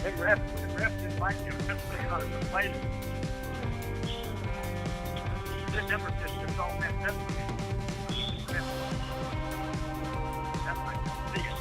Ref didn't like him simply out of the play. This number system's all messed up for me. That's like see it.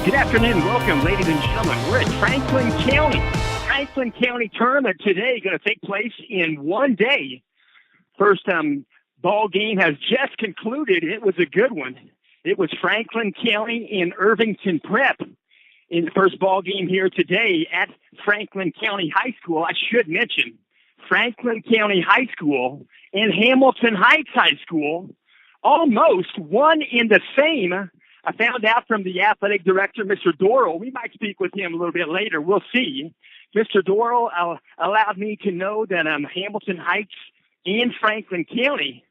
Good afternoon. Welcome, ladies and gentlemen. We're at Franklin County tournament today, going to take place in one day. First ball game has just concluded. It was a good one. It was Franklin County and Irvington Prep in the first ball game here today at Franklin County High School. I should mention Franklin County High School and Hamilton Heights High School, almost one in the same. I found out from the athletic director, Mr. Dorrell. We might speak with him a little bit later. We'll see. Mr. Dorrell allowed me to know that Hamilton Heights and Franklin County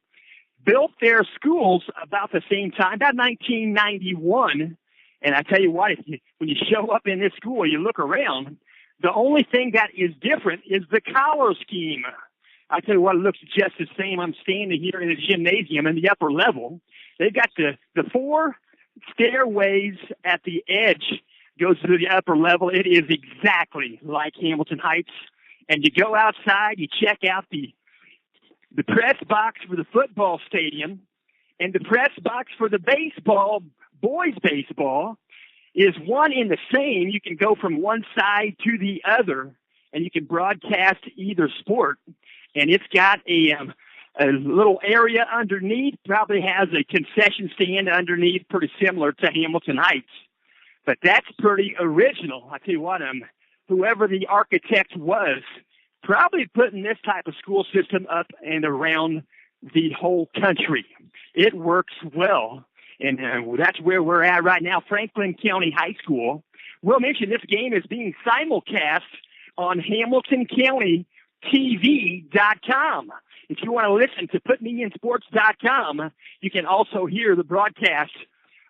built their schools about the same time, about 1991. And I tell you what, when you show up in this school, you look around, the only thing that is different is the color scheme. I tell you what, it looks just the same. I'm standing here in a gymnasium in the upper level. They've got the four stairways at the edge goes to the upper level. It is exactly like Hamilton Heights. And you go outside, you check out the press box for the football stadium, and the press box for the baseball, boys baseball, is one in the same. You can go from one side to the other, and you can broadcast either sport. And it's got a little area underneath, probably has a concession stand underneath, pretty similar to Hamilton Heights. But that's pretty original. I tell you what, whoever the architect was, probably putting this type of school system up and around the whole country. It works well, and that's where we're at right now, Franklin County High School. We'll mention this game is being simulcast on HamiltonCountyTV.com. If you want to listen to PutMeInSports.com, you can also hear the broadcast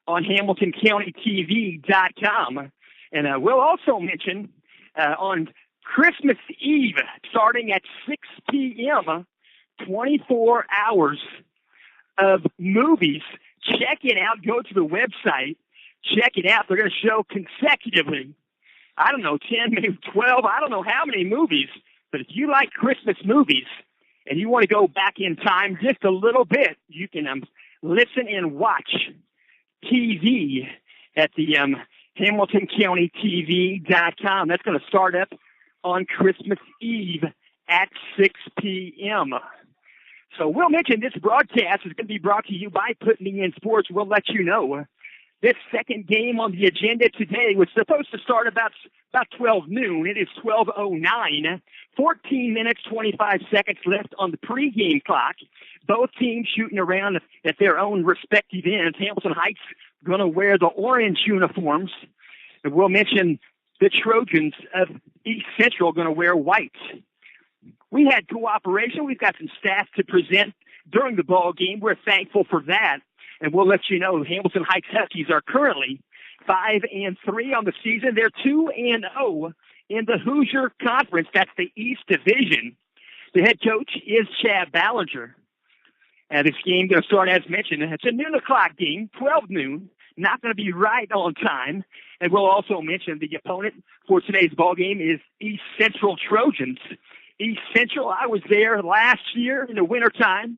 on HamiltonCountyTV.com. And we'll also mention on Christmas Eve, starting at 6 p.m., 24 hours of movies. Check it out. Go to the website, check it out. They're going to show consecutively, I don't know, 10, maybe 12, I don't know how many movies. But if you like Christmas movies and you want to go back in time just a little bit, you can listen and watch TV at the HamiltonCountyTV.com. That's going to start up on Christmas Eve at 6 p.m. So we'll mention this broadcast is going to be brought to you by Put Me In Sports. We'll let you know. This second game on the agenda today was supposed to start about 12 noon. It is 12:09. 14 minutes, 25 seconds left on the pregame clock. Both teams shooting around at their own respective ends. Hamilton Heights going to wear the orange uniforms. And we'll mention the Trojans of East Central going to wear white. We had cooperation. We've got some stats to present during the ball game. We're thankful for that. And we'll let you know Hamilton Heights Huskies are currently 5-3 on the season. They're 2-0 in the Hoosier Conference. That's the East Division. The head coach is Chad Ballinger. This game going to start, as mentioned. It's a noon o'clock game, 12 noon. Not going to be right on time. And we'll also mention the opponent for today's ball game is East Central Trojans. East Central, I was there last year in the wintertime.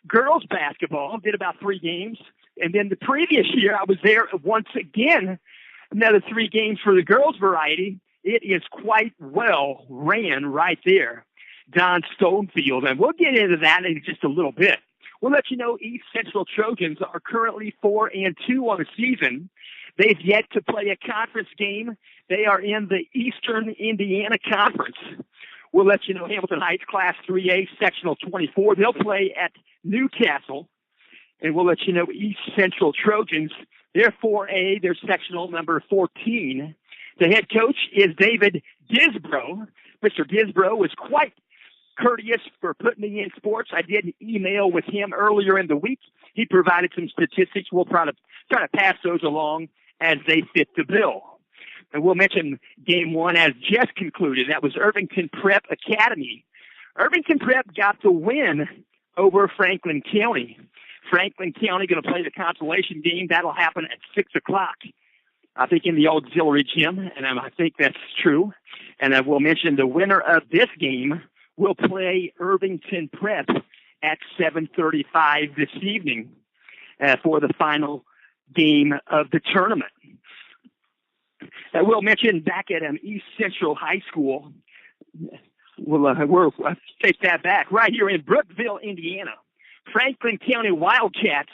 Girls basketball, did about 3 games. And then the previous year, I was there once again, another 3 games for the girls variety. It is quite well ran right there, Don Stonefield. And we'll get into that in just a little bit. We'll let you know East Central Trojans are currently 4-2 on the season. They've yet to play a conference game. They are in the Eastern Indiana Conference. We'll let you know Hamilton Heights Class 3A, Sectional 24. They'll play at Newcastle. And we'll let you know East Central Trojans, they're 4A, they're sectional number 14. The head coach is David Disbro. Mr. Disbro is quite courteous for Putting Me In Sports. I did email with him earlier in the week. He provided some statistics. We'll try to pass those along as they fit the bill. And we'll mention game 1 has just concluded. That was Irvington Prep Academy. Irvington Prep got the win over Franklin County. Franklin County going to play the consolation game. That'll happen at 6 o'clock, I think, in the auxiliary gym, and I think that's true. And I will mention the winner of this game will play Irvington Prep at 7:35 this evening for the final game of the tournament. I will mention back at East Central High School, we'll take that back, right here in Brookville, Indiana. Franklin County Wildcats,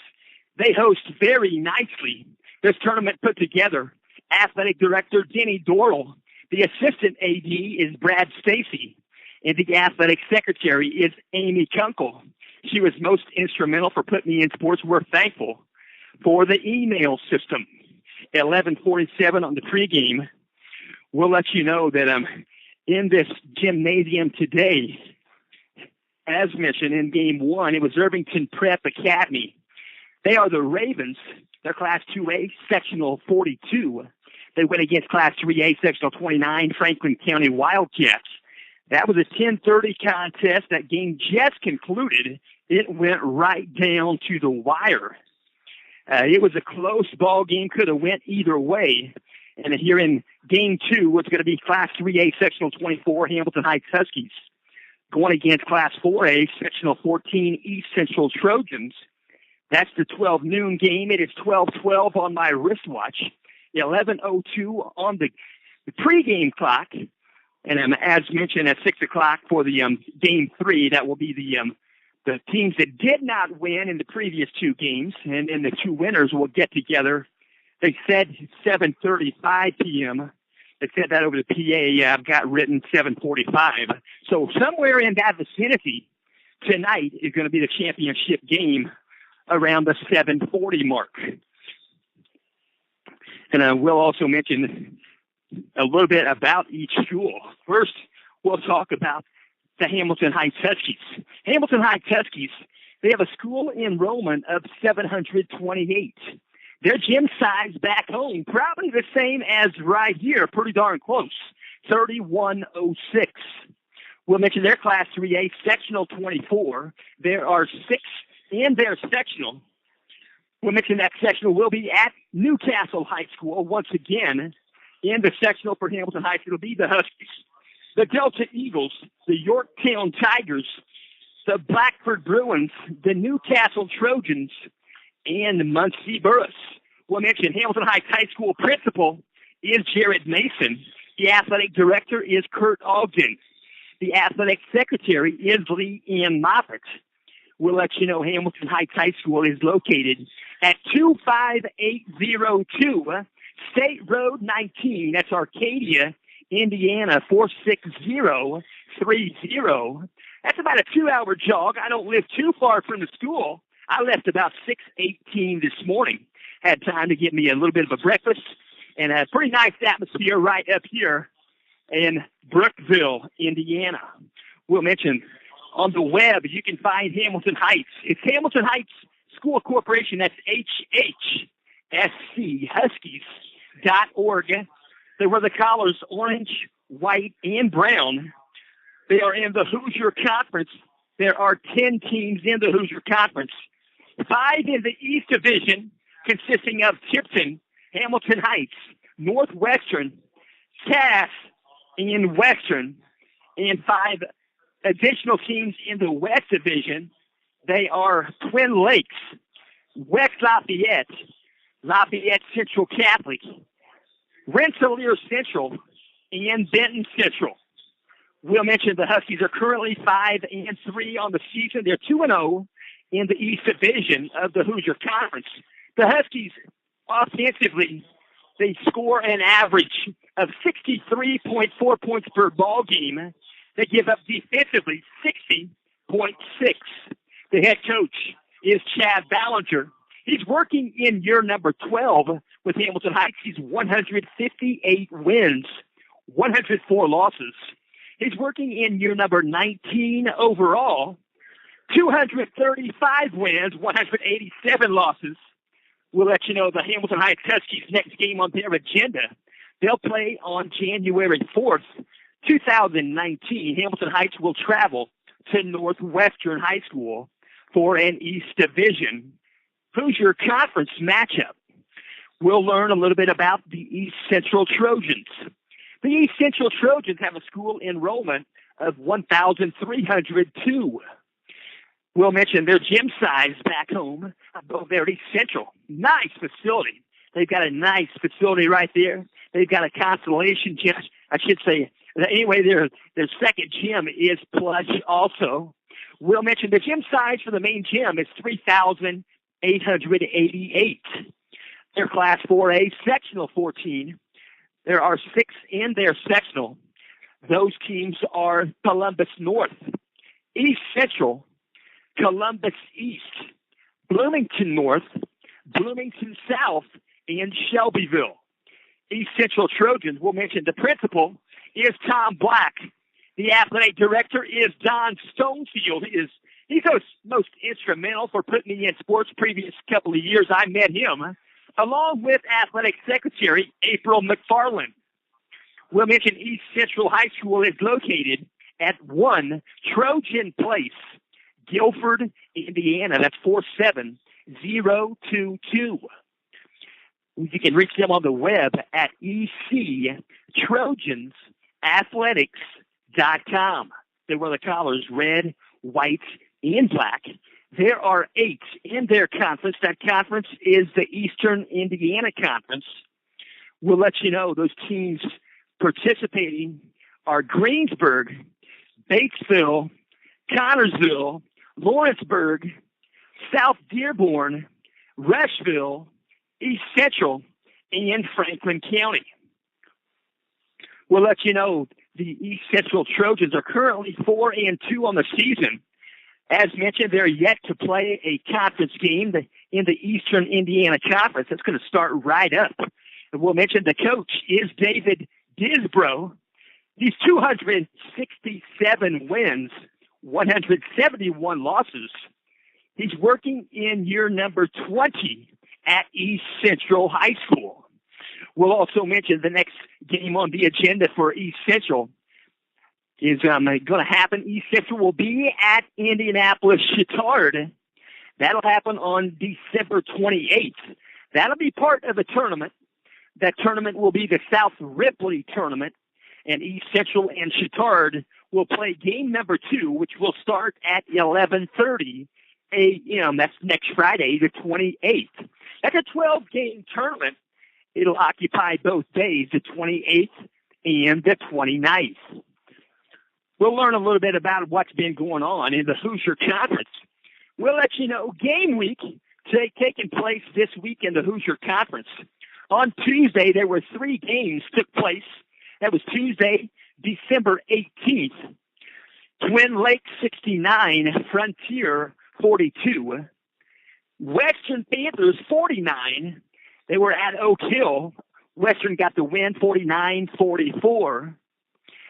they host very nicely this tournament put together. Athletic Director Denny Dorrell. The Assistant AD is Brad Stacy. And the Athletic Secretary is Amy Kunkel. She was most instrumental for Putting Me In Sports. We're thankful for the email system. 11:47 on the pregame. We'll let you know that in this gymnasium today, as mentioned in game 1, it was Irvington Prep Academy. They are the Ravens. They're Class 2A, Sectional 42. They went against Class 3A, Sectional 29, Franklin County Wildcats. That was a 10:30 contest. That game just concluded. It went right down to the wire. It was a close ball game. Could have went either way. And here in game 2, it's going to be Class 3A, Sectional 24, Hamilton Heights Huskies, going against Class 4A, Sectional 14, East Central Trojans. That's the 12 noon game. It is 12:12 on my wristwatch, 11:02 on the pregame clock. And as mentioned, at 6 o'clock for the game 3, that will be the teams that did not win in the previous 2 games, and then the 2 winners will get together. They said 7:35 p.m. They said that over the PA. I've got written 7:45. So somewhere in that vicinity tonight is going to be the championship game around the 7:40 mark. And we'll also mention a little bit about each school. First, we'll talk about the Hamilton Heights Huskies. Hamilton Heights Huskies, they have a school enrollment of 728. Their gym size back home, probably the same as right here, pretty darn close, 3106. We'll mention their Class 3A, Sectional 24. There are 6 in their sectional. We'll mention that sectional will be at Newcastle High School once again. In the sectional for Hamilton Heights, it'll be the Huskies, the Delta Eagles, the Yorktown Tigers, the Blackford Bruins, the Newcastle Trojans, and Muncie Burris. We'll mention Hamilton Heights High School principal is Jared Mason. The athletic director is Kurt Ogden. The athletic secretary is Lee Ann Moffitt. We'll let you know Hamilton Heights High School is located at 25802 State Road 19. That's Arcadia, Indiana, 46030. That's about a 2-hour jog. I don't live too far from the school. I left about 6:18 this morning. Had time to get me a little bit of a breakfast and a pretty nice atmosphere right up here in Brookville, Indiana. We'll mention on the web, you can find Hamilton Heights. It's Hamilton Heights School Corporation. That's HHSC, Huskies.org. They wear the collars orange, white, and brown. They are in the Hoosier Conference. There are 10 teams in the Hoosier Conference. 5 in the East Division, consisting of Tipton, Hamilton Heights, Northwestern, Cass, and Western, and 5 additional teams in the West Division. They are Twin Lakes, West Lafayette, Lafayette Central Catholic, Rensselaer Central, and Benton Central. We'll mention the Huskies are currently 5-3 on the season. They're 2-0 in the East Division of the Hoosier Conference. The Huskies, offensively, they score an average of 63.4 points per ball game. They give up defensively 60.6. The head coach is Chad Ballinger. He's working in year number 12 with Hamilton Heights. He's 158 wins, 104 losses. He's working in year number 19 overall, 235 wins, 187 losses. We'll let you know the Hamilton Heights Huskies' next game on their agenda. They'll play on January 4th, 2019. Hamilton Heights will travel to Northwestern High School for an East Division Hoosier Conference matchup. We'll learn a little bit about the East Central Trojans. The East Central Trojans have a school enrollment of 1,302. We'll mention their gym size back home, Verde Central. Nice facility. They've got a nice facility right there. They've got a Constellation gym. I should say, anyway, their second gym is plush also. We'll mention the gym size for the main gym is 3,888. Their Class 4A Sectional 14. There are 6 in their sectional. Those teams are Columbus North, East Central, Columbus East, Bloomington North, Bloomington South, and Shelbyville. East Central Trojans, we'll mention the principal is Tom Black. The athletic director is Don Stonefield. He's most instrumental for putting me in sports previous couple of years. I met him, along with athletic secretary April McFarland. We'll mention East Central High School is located at 1 Trojan Place, Guilford, Indiana. That's 47022. You can reach them on the web at ectrojansathletics.com. They wear the collars red, white, and black. There are 8 in their conference. That conference is the Eastern Indiana Conference. We'll let you know those teams participating are Greensburg, Batesville, Connorsville, Lawrenceburg, South Dearborn, Rushville, East Central, and Franklin County. We'll let you know the East Central Trojans are currently 4-2 on the season. As mentioned, they're yet to play a conference game in the Eastern Indiana Conference. That's going to start right up. And we'll mention the coach is David Disbro. He's 267 wins, 171 losses. He's working in year number 20 at East Central High School. We'll also mention the next game on the agenda for East Central is going to happen. East Central will be at Indianapolis Chittard. That'll happen on December 28th. That'll be part of a tournament. That tournament will be the South Ripley tournament, and East Central and Chittard will play game number 2, which will start at 11:30 a.m. That's next Friday, the 28th. That's a 12-game tournament. It'll occupy both days, the 28th and the 29th. We'll learn a little bit about what's been going on in the Hoosier Conference. We'll let you know game week taking place this week in the Hoosier Conference. On Tuesday, there were 3 games took place. That was Tuesday, December 18th. Twin Lakes 69, Frontier 42. Western Panthers 49. They were at Oak Hill. Western got the win 49-44.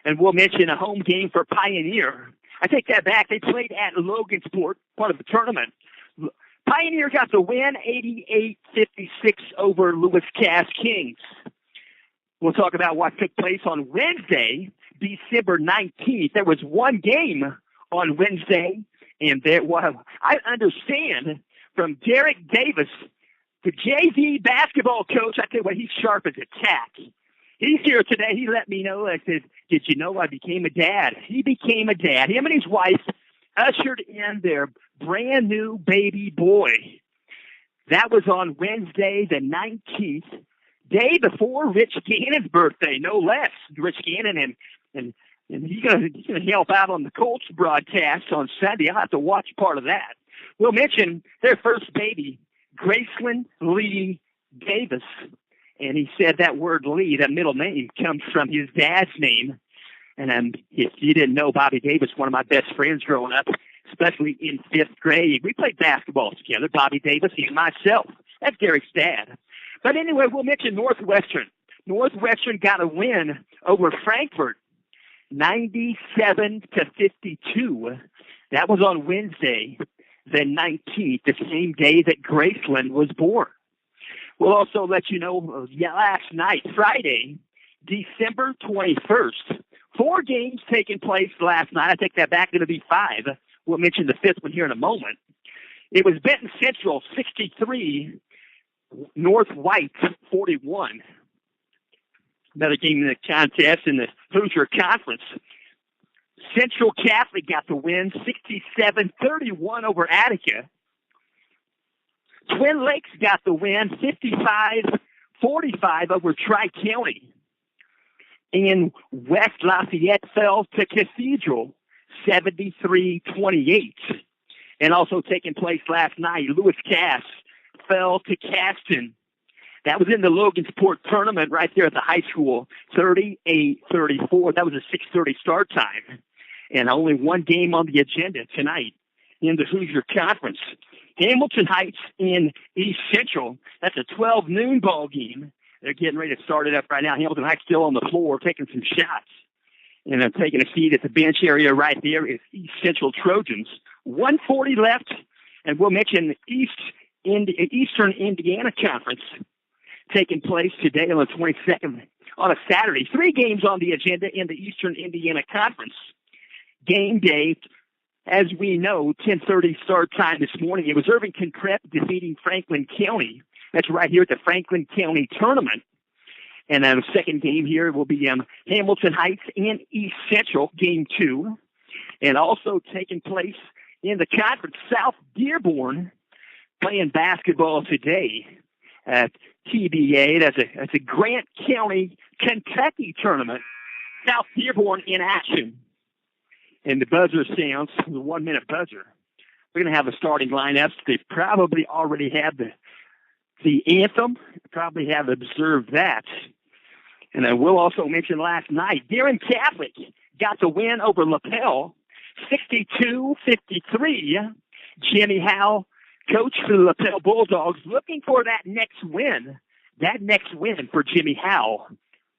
And we'll mention a home game for Pioneer. I take that back. They played at Logansport, part of the tournament. Pioneer got the win 88-56 over Lewis Cass Kings. We'll talk about what took place on Wednesday, December 19th. There was one game on Wednesday, and there was, I understand from Derek Davis, the JV basketball coach. I tell you what, he's sharp as a tack. He's here today. He let me know. I said, did you know I became a dad? He became a dad. Him and his wife ushered in their brand new baby boy. That was on Wednesday, the 19th, day before Rich Gannon's birthday, no less. Rich Gannon, and he's gonna help out on the Colts broadcast on Sunday. I'll have to watch part of that. We'll mention their first baby, Graceland Lee Davis. And he said that word Lee, that middle name, comes from his dad's name. And if you didn't know, Bobby Davis, one of my best friends growing up, especially in 5th grade. We played basketball together, Bobby Davis and myself. That's Derek's dad. But anyway, we'll mention Northwestern. Northwestern got a win over Frankfurt, 97-52. That was on Wednesday, the 19th, the same day that Graceland was born. We'll also let you know last night, Friday, December 21st, 4 games taking place last night. I take that back. It'll be 5. We'll mention the 5th one here in a moment. It was Benton Central 63, North White 41. Another game in the contest in the Hoosier Conference. Central Catholic got the win 67-31 over Attica. Twin Lakes got the win 55-45 over Tri-County. And West Lafayette fell to Cathedral 73-28. And also taking place last night, Lewis Cass fell to Caston. That was in the Logansport tournament right there at the high school, 38-34. That was a 6:30 start time. And only one game on the agenda tonight in the Hoosier Conference. Hamilton Heights in East Central. That's a 12 noon ball game. They're getting ready to start it up right now. Hamilton Heights still on the floor taking some shots. And they're taking a seat at the bench area right there is East Central Trojans. 1:40 left. And we'll mention Eastern Indiana Conference taking place today on the 22nd on a Saturday. 3 games on the agenda in the Eastern Indiana Conference. Game day, as we know, 10:30 start time this morning. It was Irvington Prep defeating Franklin County. That's right here at the Franklin County Tournament. And the second game here will be Hamilton Heights and East Central, game 2. And also taking place in the conference, South Dearborn playing basketball today at TBA. That's a Grant County, Kentucky tournament. South Dearborn in action. And the buzzer sounds, the 1-minute buzzer. We're going to have a starting lineup. They probably already have the anthem, probably have observed that. And I will also mention last night, Deering Catholic got the win over LaPel, 62-53. Jimmy Howe, coach for the LaPel Bulldogs, looking for that next win. That next win for Jimmy Howe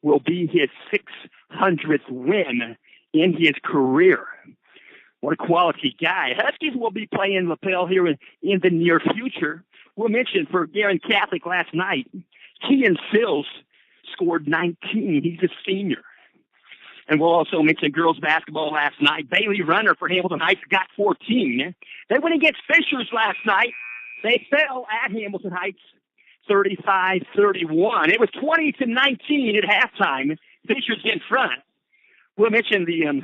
will be his 600th win in his career. What a quality guy. Huskies will be playing LaPel here in the near future. We'll mention for Deering Catholic last night, Kean Sills scored 19. He's a senior. And we'll also mention girls basketball last night. Bailey Runner for Hamilton Heights got 14. They went against Fishers last night. They fell at Hamilton Heights 35-31. It was 20-19 at halftime. Fishers in front. We'll mention the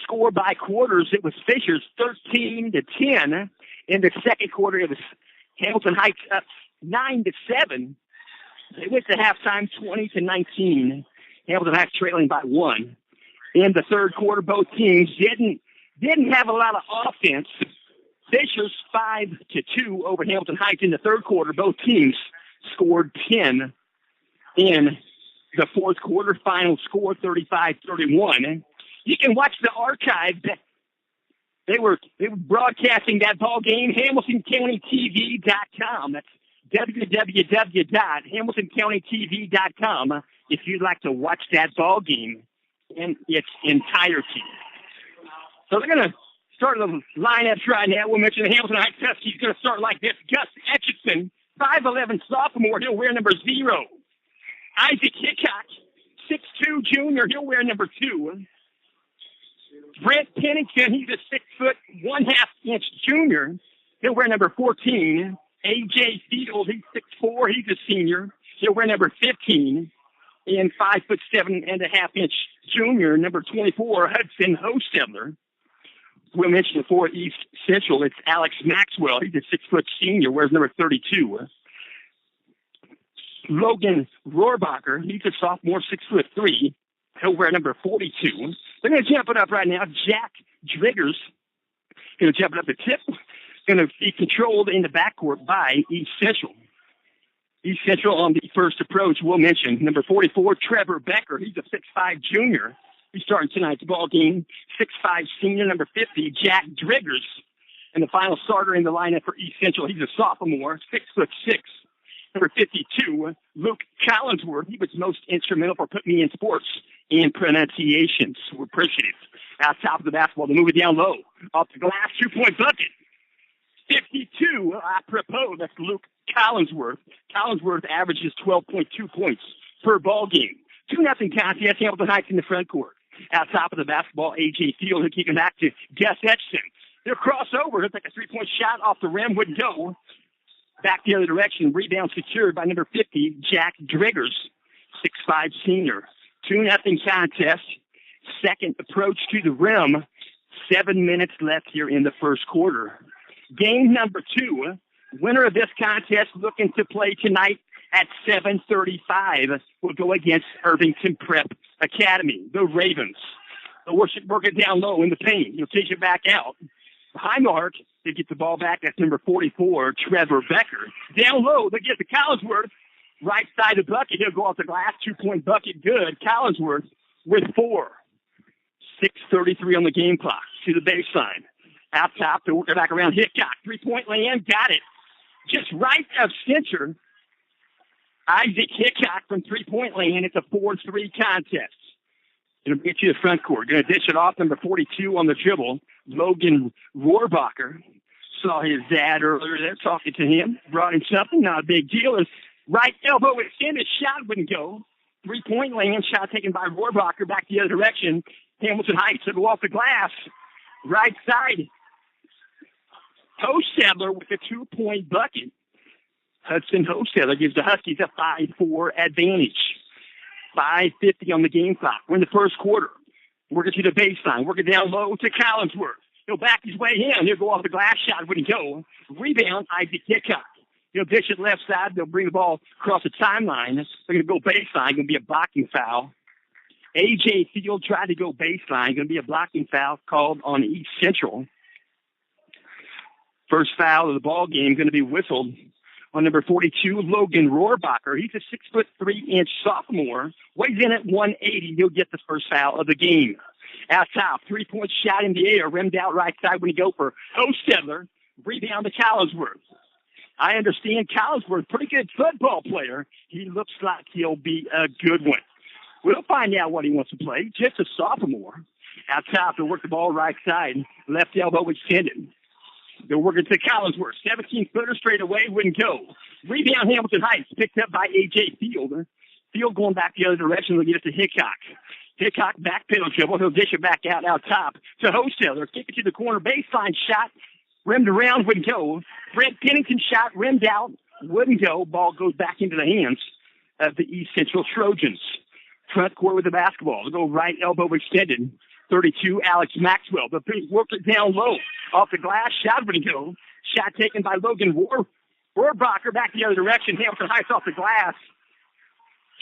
score by quarters. It was Fishers 13-10. In the second quarter, it was Hamilton Heights up 9-7. They went to halftime 20-19. Hamilton Heights trailing by 1. In the third quarter, both teams didn't have a lot of offense. Fishers 5-2 over Hamilton Heights in the third quarter. Both teams scored 10 in the fourth quarter. Final score 35-31. You can watch the archive. They were broadcasting that ball game. HamiltonCountyTV.com. That's www.hamiltoncountytv.com if you'd like to watch that ball game in its entirety. So they're going to start the lineups right now. We'll mention the Hamilton Heights Huskies going to start like this. Gus Etchison, 5'11" sophomore. He'll wear number 0. Isaac Hickok, 6'2" junior. He'll wear number 2. Brent Pennington, he's a 6'1.5" junior. He'll wear number 14. A.J. Field, he's 6'4". He's a senior. He'll wear number 15. And 5'7.5" junior, number 24, Hudson Hostetler. We'll mention for East Central, it's Alex Maxwell. He's a 6-foot senior, wears number 32. Logan Rohrbacher, he's a sophomore, 6'3". He'll wear number 42. They're going to jump it up right now. Jack Driggers going to jump it up the tip. Going to be controlled in the backcourt by East Central. East Central on the first approach, we'll mention number 44, Trevor Becker. He's a 6'5" junior. He's starting tonight's ball game. 6'5" senior, number 50, Jack Driggers. And the final starter in the lineup for East Central, he's a sophomore, 6'6". Number 52, Luke Collinsworth. He was most instrumental for putting me in sports and pronunciations. We're appreciative. Out top of the basketball, to move it down low. Off the glass, 2-point bucket. 52, apropos, that's Luke Collinsworth. Collinsworth averages 12.2 points per ball game. 2-0 contest, Hamilton Heights in the front court. Out top of the basketball, A.J. Field, who keep him back to Gus Etchison. They'll cross over. It's like a 3-point shot off the rim, wouldn't go. Back the other direction, rebound secured by number 50, Jack Driggers, 6'5" senior. 2-0 contest. Second approach to the rim. 7 minutes left here in the first quarter. Game number 2, winner of this contest looking to play tonight at 7:35 will go against Irvington Prep Academy, the Ravens. They'll work it down low in the paint. He'll take it back out. High mark, they get the ball back. That's number 44, Trevor Becker. Down low, they get to Collinsworth. Right side of the bucket, he'll go off the glass. 2-point bucket, good. Collinsworth with 4. 6:33 on the game clock to the baseline. Out top, to work it back around Hickok. 3-point land, got it. Just right of center. Isaac Hickok from 3-point land. It's a 4-3 contest. It'll get you the front court. Going to dish it off, number 42 on the dribble. Logan Rohrbacher. Saw his dad earlier there talking to him. Brought him something, not a big deal. His right elbow extended, shot wouldn't go. 3-point land, shot taken by Rohrbacher back the other direction. Hamilton Heights will go off the glass. Right side. Hostetler with a 2-point bucket. Hudson Hostetler gives the Huskies a 5-4 advantage. 5:50 on the game clock. We're in the first quarter. Working to the baseline. Working down low to Collinsworth. He'll back his way in. He'll go off the glass shot. Wouldn't go. Rebound, Isaac Hickok. He'll dish it left side. They'll bring the ball across the timeline. They're going to go baseline. Going to be a blocking foul. A.J. Field tried to go baseline. Going to be a blocking foul called on East Central. First foul of the ball game going to be whistled on number 42, Logan Rohrbacher. He's a 6'3" sophomore. Weighs in at 180. He'll get the first foul of the game. Out top, 3-point shot in the air, rimmed out right side when he go for Hostetler. Rebound to Collinsworth. I understand Collinsworth, pretty good football player. He looks like he'll be a good one. We'll find out what he wants to play. Just a sophomore. Out top to work the ball right side. Left elbow extended. They're working to Collinsworth. 17-footer straight away, wouldn't go. Rebound Hamilton Heights, picked up by A.J. Field. Field going back the other direction. They'll get it to Hickok. Hickok back pedal dribble. He'll dish it back out top to Hosteller. Kick it to the corner baseline shot. Rimmed around, wouldn't go. Brent Pennington shot, rimmed out, wouldn't go. Ball goes back into the hands of the East Central Trojans. Front court with the basketball. They'll go right elbow extended. 32, Alex Maxwell. They'll work it down low. Off the glass, shot wouldn't go. Shot taken by Logan Rohrbacher back the other direction. Hamilton Heights off the glass.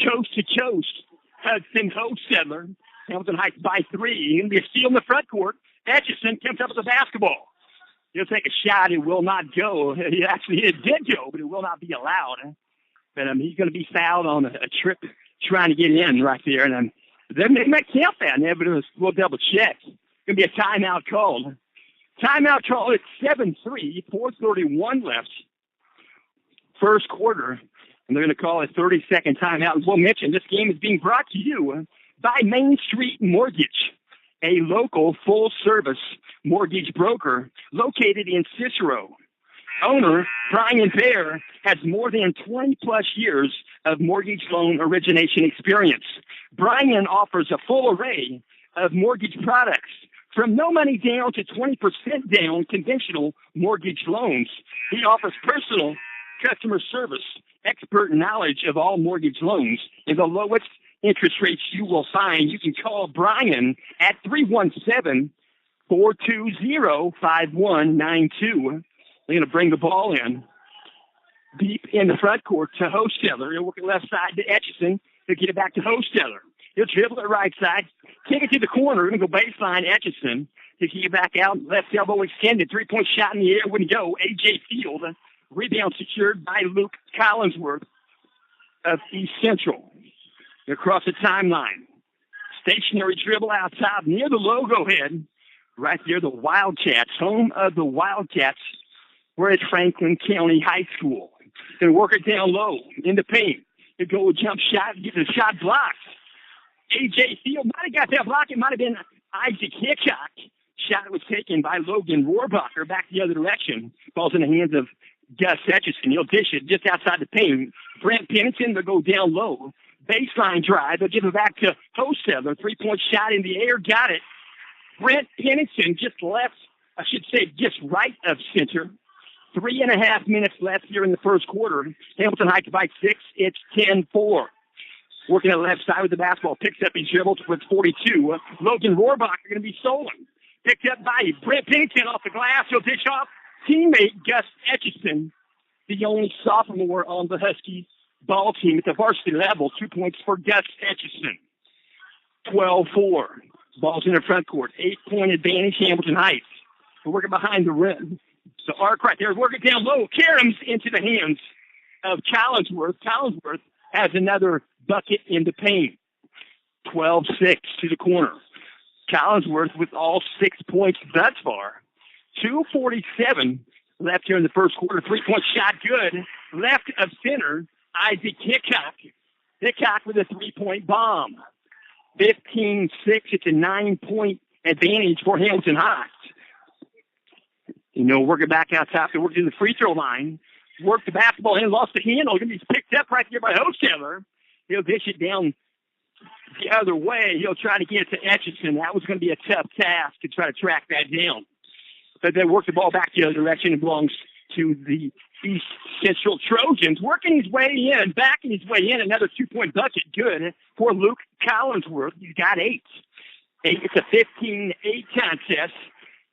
Coast to coast. Hudson Hosteller. Hamilton Heights by 3. Going to be a steal in the front court. Etchison comes up with the basketball. He'll take a shot. It will not go. It did go, but it will not be allowed. But he's going to be fouled on a trip trying to get in right there. And they might count that, but we'll double check. It's going to be a timeout called. Timeout call at 7-3, 4:31 left. First quarter. And they're going to call a 30-second timeout. As we'll mention, this game is being brought to you by Main Street Mortgage, a local full-service mortgage broker located in Cicero. Owner, Brian Baer, has more than 20-plus years of mortgage loan origination experience. Brian offers a full array of mortgage products, from no money down to 20% down conventional mortgage loans. He offers personal customer service, expert knowledge of all mortgage loans, and the lowest interest rates you will find. You can call Brian at 317-420-5192. They're going to bring the ball in deep in the front court to Hosteller. He'll work it left side to Etchison. He'll get it back to Hosteller. He'll dribble it right side, kick it to the corner. We're going to go baseline Etchison. He'll kick it back out, left elbow extended. 3-point shot in the air wouldn't go. A.J. Field. Rebound secured by Luke Collinsworth of East Central. Across the timeline. Stationary dribble out top near the logo head. Right there, the Wildcats, home of the Wildcats. We're at Franklin County High School. Going to work it down low in the paint. He'll go a jump shot, get the shot blocked. A.J. Field might have got that block. It might have been Isaac Hickok. Shot was taken by Logan Rohrbacher back the other direction. Ball's in the hands of Gus Etchison. He'll dish it just outside the paint. Brent Pennington will go down low. Baseline drive. They'll give it back to Hosteller. 3-point shot in the air. Got it. Brent Pennington just left, I should say, just right of center. 3.5 minutes left here in the first quarter. Hamilton Heights by 6. It's 10-4. Working at the left side with the basketball. Picks up his dribble with 42. Logan Rohrbacher going to be stolen. Picked up by Brent Pennington off the glass. He'll dish off teammate Gus Etchison, the only sophomore on the Husky ball team at the varsity level. 2 points for Gus Etchison. 12-4. Ball's in the front court. 8-point advantage, Hamilton Heights. We're working behind the rim. The arc right there, working down low. Karam's into the hands of Collinsworth. Collinsworth has another bucket in the paint. 12-6 to the corner. Collinsworth with all 6 points thus far. 2:47 left here in the first quarter. 3-point shot good. Left of center, Isaac Hickok. Hickok with a 3-point bomb. 15-6. It's a 9-point advantage for Hamilton Heights. Working back out top. They work to the free throw line. Worked the basketball in, lost the handle. Going to be picked up right here by Hosteller. He'll dish it down the other way. He'll try to get it to Etchison. That was going to be a tough task to try to track that down. But they work the ball back the other direction. It belongs to the East Central Trojans. Working his way in, backing his way in. Another 2-point bucket. Good for Luke Collinsworth. He's got 8. It's a 15-8 contest.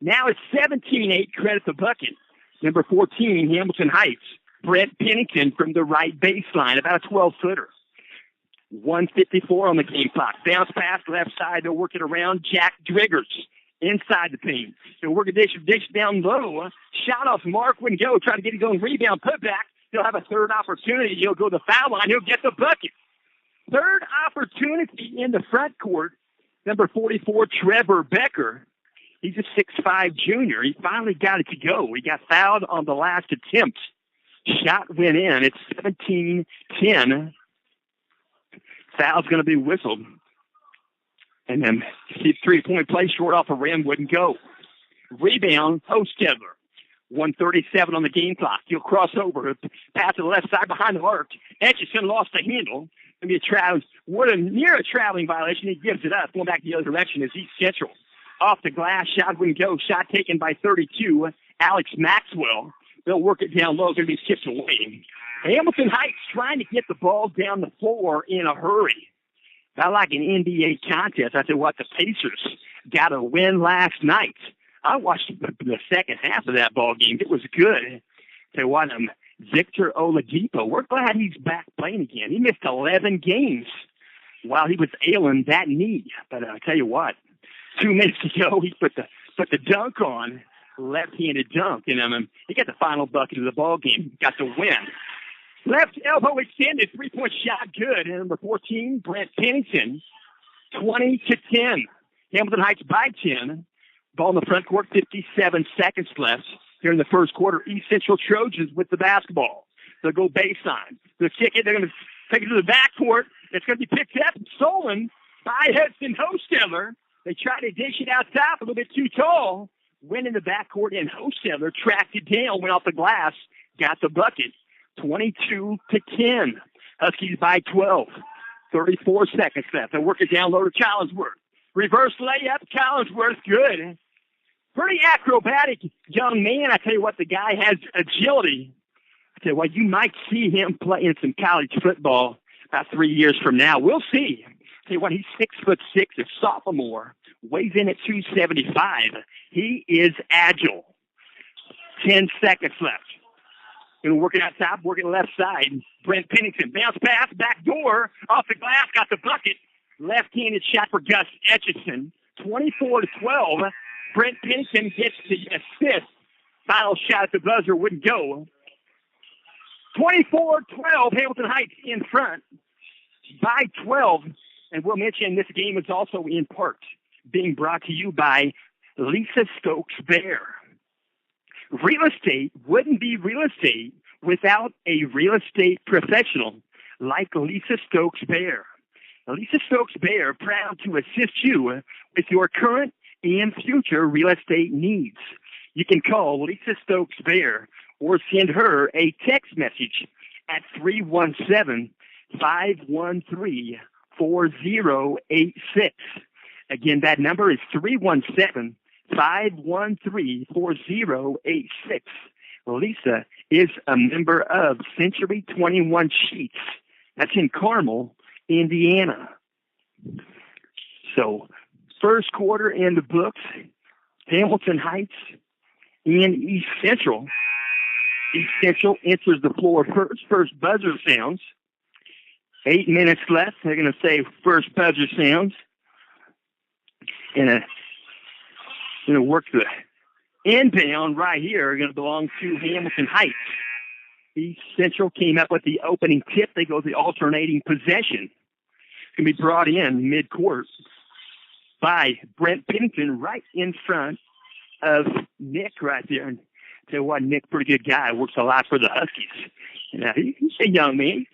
Now it's 17-8, credit the bucket. Number 14, Hamilton Heights. Brent Pennington from the right baseline, about a 12-footer. 1:54 on the game clock. Bounce pass, left side. They'll work it around. Jack Driggers inside the paint. They'll work a dish down low. Shot off mark, wouldn't go. Try to get his own rebound, put back. He'll have a third opportunity. He'll go to the foul line. He'll get the bucket. Third opportunity in the front court. Number 44, Trevor Becker. He's a 6'5 junior. He finally got it to go. He got fouled on the last attempt. Shot went in. It's 17-10. Foul's going to be whistled. And then see 3-point play short off the rim wouldn't go. Rebound, Hosteller. 1:37 on the game clock. He'll cross over. Pass to the left side behind the arc. Etchison lost the handle. going to be near a traveling violation. He gives it up. Going back the other direction is East Central. Off the glass, shot wouldn't go. Shot taken by 32, Alex Maxwell. They'll work it down low. Going to be tipped away. Hamilton Heights trying to get the ball down the floor in a hurry. Not like an NBA contest. I said, what, the Pacers got a win last night. I watched the second half of that ball game. It was good. Tell you what, Victor Oladipo, we're glad he's back playing again. He missed 11 games while he was ailing that knee. But I'll tell you what, 2 minutes ago, he put the dunk on, left-handed dunk, and he got the final bucket of the ball game, got the win. Left elbow extended, 3-point shot good. And number 14, Brent Pennington, 20-10. Hamilton Heights by 10. Ball in the front court, 57 seconds left here in the first quarter. East Central Trojans with the basketball. They'll go baseline. They'll kick it. They're going to take it to the backcourt. It's going to be picked up and stolen by Hudson Hosteller. They try to dish it out top, a little bit too tall. Went in the backcourt, and Hosteller tracked it down, went off the glass, got the bucket. 22-10. Huskies by 12. 34 seconds left. They'll work it down low to Collinsworth. Reverse layup. Collinsworth, good. Pretty acrobatic young man. I tell you what, the guy has agility. I tell you what, you might see him play in some college football about 3 years from now. We'll see. I tell you what, he's 6'6", a sophomore. Weighs in at 275. He is agile. 10 seconds left. Going to work it out top, work it left side. Brent Pennington, bounce pass, back door, off the glass, got the bucket. Left-handed shot for Gus Etchison. 24-12. Brent Pennington gets the assist. Final shot at the buzzer wouldn't go. 24-12, Hamilton Heights in front by 12. And we'll mention this game is also in part being brought to you by Lisa Stokes Bear. Real estate wouldn't be real estate without a real estate professional like Lisa Stokes Bear. Lisa Stokes Bear, proud to assist you with your current and future real estate needs. You can call Lisa Stokes Bear or send her a text message at 317-513-4086. Again, that number is 317-513-4086. Lisa is a member of Century 21 Sheets. That's in Carmel, Indiana. So, first quarter in the books. Hamilton Heights and East Central. East Central enters the floor first. First buzzer sounds. 8 minutes left. They're going to say first buzzer sounds. And going to work the inbound right here. Going to belong to Hamilton Heights. East Central came up with the opening tip. They go the alternating possession. It's going to be brought in mid-court by Brent Pennington right in front of Nick right there. And tell you what, Nick, pretty good guy. Works a lot for the Huskies. He's a young man.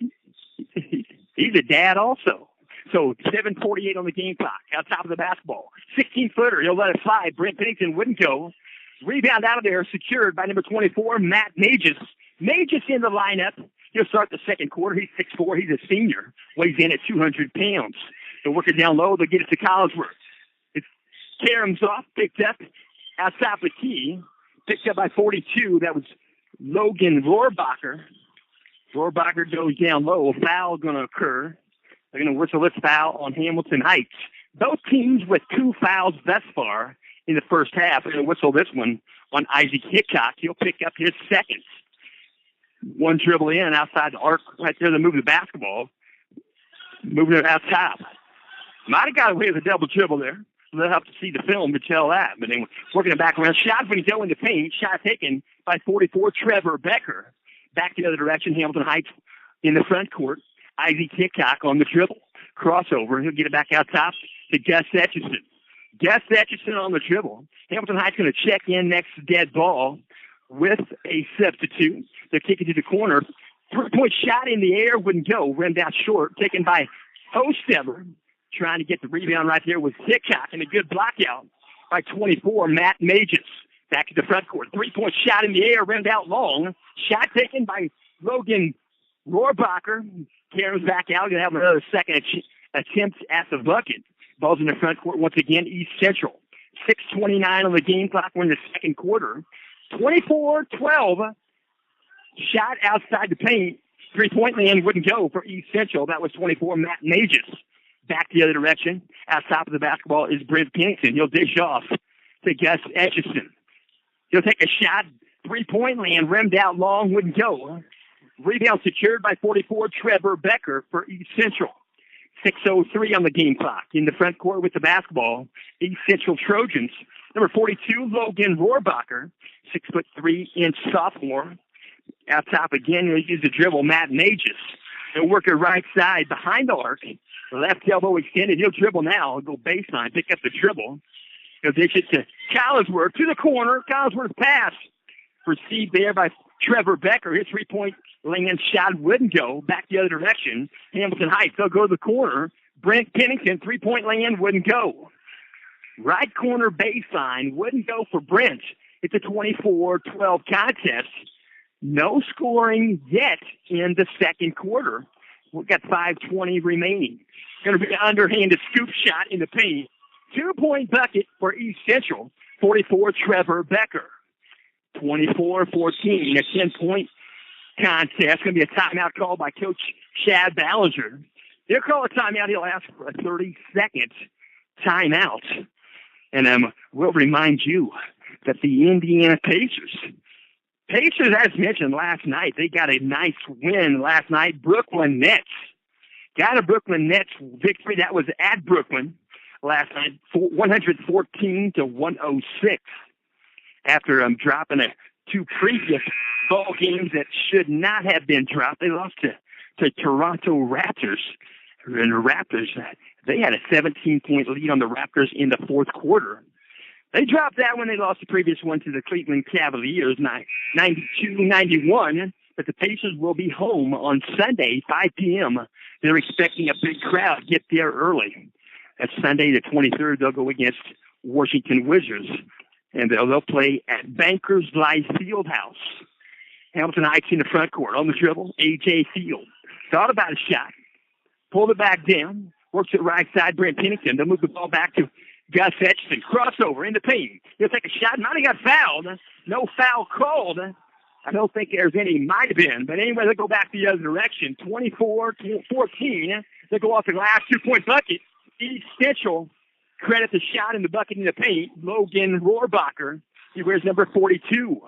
He's a dad also. So 7:48 on the game clock. Out top of the basketball. 16-footer. He'll let it fly. Brent Pennington wouldn't go. Rebound out of there, secured by number 24, Matt Mages. Mages in the lineup. He'll start the second quarter. He's 6'4". He's a senior. Weighs in at 200 pounds. They'll work it down low. They'll get it to Collinsworth. It's Karam's off. Picked up outside the key. Picked up by 42. That was Logan Rohrbacher. Rohrbacher goes down low. A foul going to occur. They're going to whistle this foul on Hamilton Heights. Both teams with 2 fouls thus far in the first half. They're going to whistle this one on Isaac Hickok. He'll pick up his second. One dribble in outside the arc right there. They move the basketball. Moving it out top. Might have got away with a double dribble there. They'll have to see the film to tell that. But then working it back around. Shot when he go in the paint. Shot taken by 44, Trevor Becker. Back the other direction. Hamilton Heights in the front court. Isaac Hickok on the dribble. Crossover. He'll get it back out top to Gus Etchison. Gus Etchison on the dribble. Hamilton Heights going to check in next to dead ball with a substitute. They're kicking to the corner. 3-point shot in the air wouldn't go. Rimmed out short. Taken by Hosteller. Trying to get the rebound right there with Hickok, and a good block out by 24, Matt Mages. Back to the front court. 3-point shot in the air, rimmed out long. Shot taken by Logan Rohrbacher. Carries back out. Going to have another second attempt at the bucket. Ball's in the front court once again, East Central. 6:29 on the game clock. We're in the second quarter. 24-12. Shot outside the paint. Three-point land wouldn't go for East Central. That was 24. Matt Mages. Back the other direction. At top of the basketball is Brent Pennington. He'll dish off to Gus Etchison. He'll take a shot. Three-point land. Rimmed out long. Wouldn't go. Rebound secured by 44. Trevor Becker for East Central. 6:03 on the game clock. In the front court with the basketball, East Central Trojans. Number 42, Logan Rohrbacher. 6'3" sophomore. Out top again, he'll use the dribble. Matt Mages. He'll work it right side behind the arc. Left elbow extended. He'll dribble now. He'll go baseline. Pick up the dribble. He'll dish it to Collinsworth to the corner. Collinsworth pass. Received there by Trevor Becker. His three-point land shot wouldn't go. Back the other direction. Hamilton Heights. They'll go to the corner. Brent Pennington. Three-point land wouldn't go. Right corner baseline. Wouldn't go for Brent. It's a 24-12 contest. No scoring yet in the second quarter. We've got 5:20 remaining. Going to be an underhanded scoop shot in the paint. 2-point bucket for East Central. 44, Trevor Becker. 24-14, a 10-point contest. Going to be a timeout called by Coach Chad Ballinger. He'll call a timeout. He'll ask for a 30-second timeout. And we'll remind you that the Indiana Pacers, as mentioned last night, they got a nice win last night. Brooklyn Nets got a Brooklyn Nets victory. That was at Brooklyn last night, 114-106. After dropping two previous ball games that should not have been dropped, they lost to Toronto Raptors. And the Raptors, they had a 17-point lead on the Raptors in the fourth quarter. They dropped that when they lost the previous one to the Cleveland Cavaliers, 92-91. But the Pacers will be home on Sunday, 5 p.m. They're expecting a big crowd. Get there early. That's Sunday the 23rd. They'll go against Washington Wizards. And they'll play at Bankers Life Fieldhouse. Hamilton Heights in the front court. On the dribble, A.J. Field. Thought about a shot. Pulled it back down. Works it right side, Brent Pennington. They'll move the ball back to Gus Etchison. Crossover in the paint. He'll take a shot. Might have got fouled. No foul called. I don't think there's any. Might have been. But anyway, they'll go back the other direction. 24-14. They'll go off the last 2-point bucket. East Central credit the shot in the bucket in the paint. Logan Rohrbacher. He wears number 42.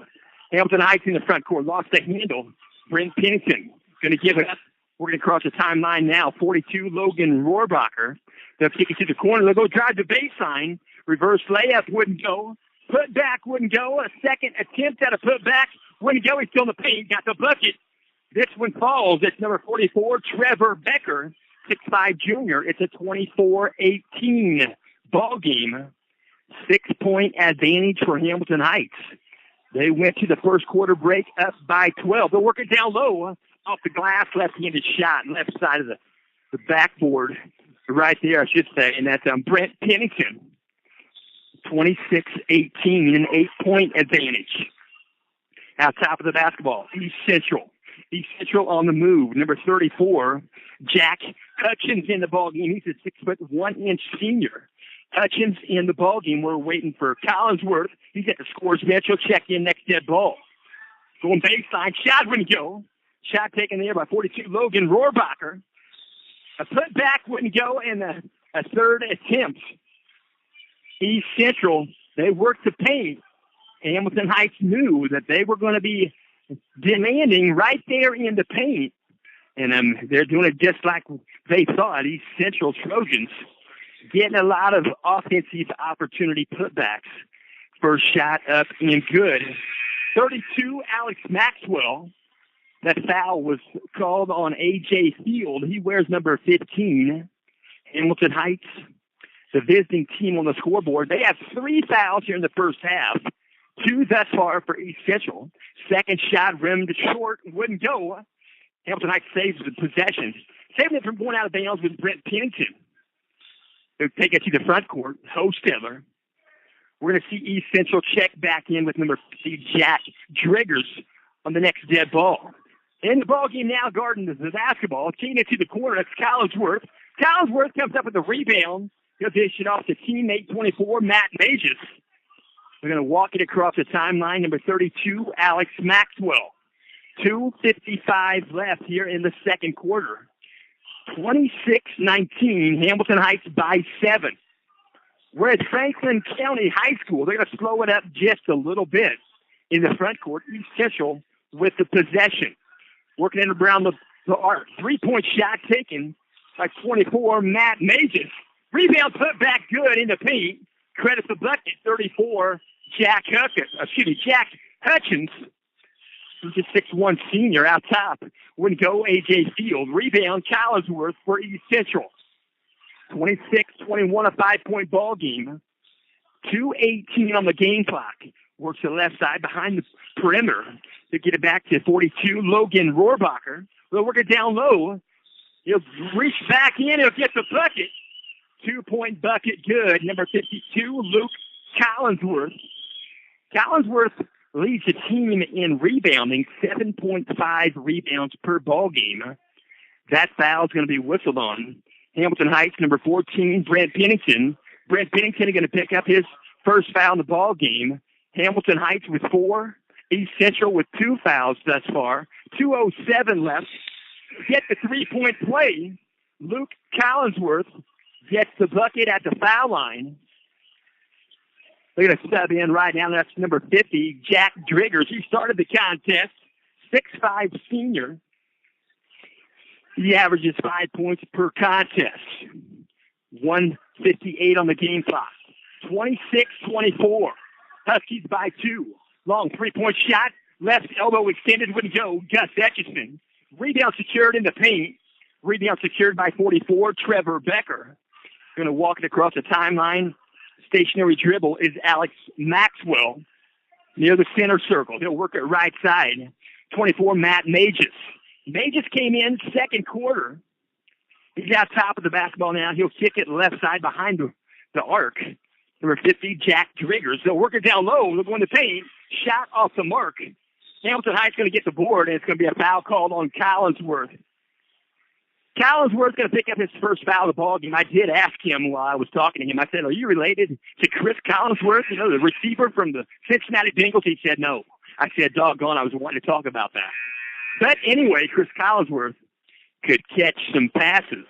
Hamilton Heights in the front court. Lost the handle. Brent Pennington going to give it up. We're going to cross the timeline now. 42, Logan Rohrbacher. They'll kick it to the corner. They'll go drive the baseline. Reverse layup wouldn't go. Put back wouldn't go. A second attempt at a put back wouldn't go. He's still in the paint. Got the bucket. This one falls. It's number 44, Trevor Becker, 6'5" junior. It's a 24-18 ball game. 6-point advantage for Hamilton Heights. They went to the first quarter break up by 12. They're working down low off the glass, left-handed shot, left side of the backboard right there, I should say. And that's Brent Pennington. 26-18, an 8-point advantage. Out top of the basketball, East Central. East Central on the move. Number 34, Jack Hutchins in the ballgame. He's a 6'1" senior. Hutchins in the ballgame. We're waiting for Collinsworth. He's at the scores bench. He'll check in next dead ball. Going baseline. Shot wouldn't go. Shot taken there by 42, Logan Rohrbacher. A putback wouldn't go, and a third attempt. East Central, they worked the paint. Hamilton Heights knew that they were going to be demanding right there in the paint. And they're doing it just like they thought. East Central Trojans getting a lot of offensive opportunity putbacks. First shot up and good. 32, Alex Maxwell. That foul was called on A.J. Field. He wears number 15. Hamilton Heights, the visiting team on the scoreboard. They have 3 fouls here in the first half. 2 thus far for East Central. Second shot rimmed short, wouldn't go. Hamilton Heights saves the possession. Saving it from going out of bounds with Brent Pennington. They'll take it to the front court. Hostetler. We're going to see East Central check back in with number 50, Jack Driggers, on the next dead ball. In the ballgame now, guarding the basketball. Kicking it to the corner. That's Collinsworth. Collinsworth comes up with the rebound. He'll dish it off to teammate 24, Matt Magis. We're going to walk it across the timeline. Number 32, Alex Maxwell. 2:55 left here in the second quarter. 26-19, Hamilton Heights by 7. We're at Franklin County High School. They're going to slow it up just a little bit in the front court. East Central with the possession. Working it around the arc. 3-point shot taken by 24, Matt Magis. Rebound put back good in the paint. Credit the bucket, 34, Jack Hutchins. He's a 6'1" senior out top. Wouldn't go A.J. Field. Rebound, Collinsworth for East Central. 26-21, a 5-point ball game. 2:18 on the game clock. Works to the left side behind the perimeter to get it back to 42, Logan Rohrbacher. They'll work it down low. He'll reach back in. He'll get the bucket. 2-point bucket good. Number 52, Luke Collinsworth. Collinsworth leads the team in rebounding, 7.5 rebounds per ball game. That foul is going to be whistled on. Hamilton Heights, number 14, Brent Pennington. Brent Pennington is going to pick up his first foul in the ball game. Hamilton Heights with 4. East Central with 2 fouls thus far. 2:07 left. Get the 3-point play. Luke Collinsworth gets the bucket at the foul line. They're going to sub in right now. That's number 50, Jack Driggers. He started the contest. 6'5" senior. He averages 5 points per contest. 1:58 on the game clock. 26-24. Huskies by 2. Long 3-point shot. Left elbow extended, wouldn't go. Gus Etchison. Rebound secured in the paint. Rebound secured by 44, Trevor Becker. Going to walk it across the timeline. Stationary dribble is Alex Maxwell near the center circle. He'll work it right side. 24, Matt Magis. Magis came in second quarter. He's out top of the basketball now. He'll kick it left side behind the arc. Number 50, Jack Driggers. They'll work it down low. They'll go in the paint. Shot off the mark. Hamilton Heights going to get the board, and it's going to be a foul called on Collinsworth. Collinsworth's going to pick up his first foul of the ball game. I did ask him while I was talking to him. I said, are you related to Chris Collinsworth, the receiver from the Cincinnati Bengals? He said, no. I said, doggone, I was wanting to talk about that. But anyway, Chris Collinsworth could catch some passes.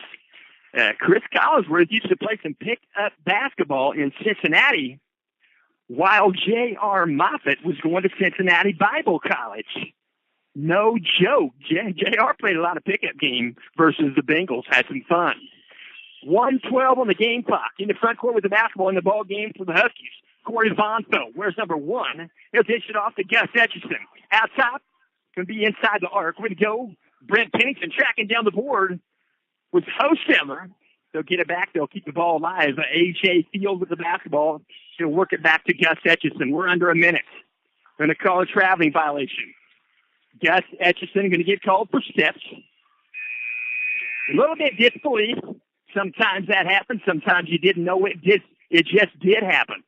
Chris Collinsworth used to play some pick-up basketball in Cincinnati while J.R. Moffitt was going to Cincinnati Bible College. No joke. J.R. played a lot of pickup game versus the Bengals. Had some fun. 1:12 on the game clock. In the front court with the basketball in the ball game for the Huskies. Corey Vonfeld. Where's number 1? He'll dish it off to Gus Etchison. Out top. Going to be inside the arc. Way to go. Brent Pennington tracking down the board with Hosteller. They'll get it back. They'll keep the ball alive. A.J. Field with the basketball. He'll work it back to Gus Etchison. We're under a minute. Going to call a traveling violation. Gus Etchison going to get called for steps. A little bit disbelief. Sometimes that happens. Sometimes you didn't know it did. It just did happen.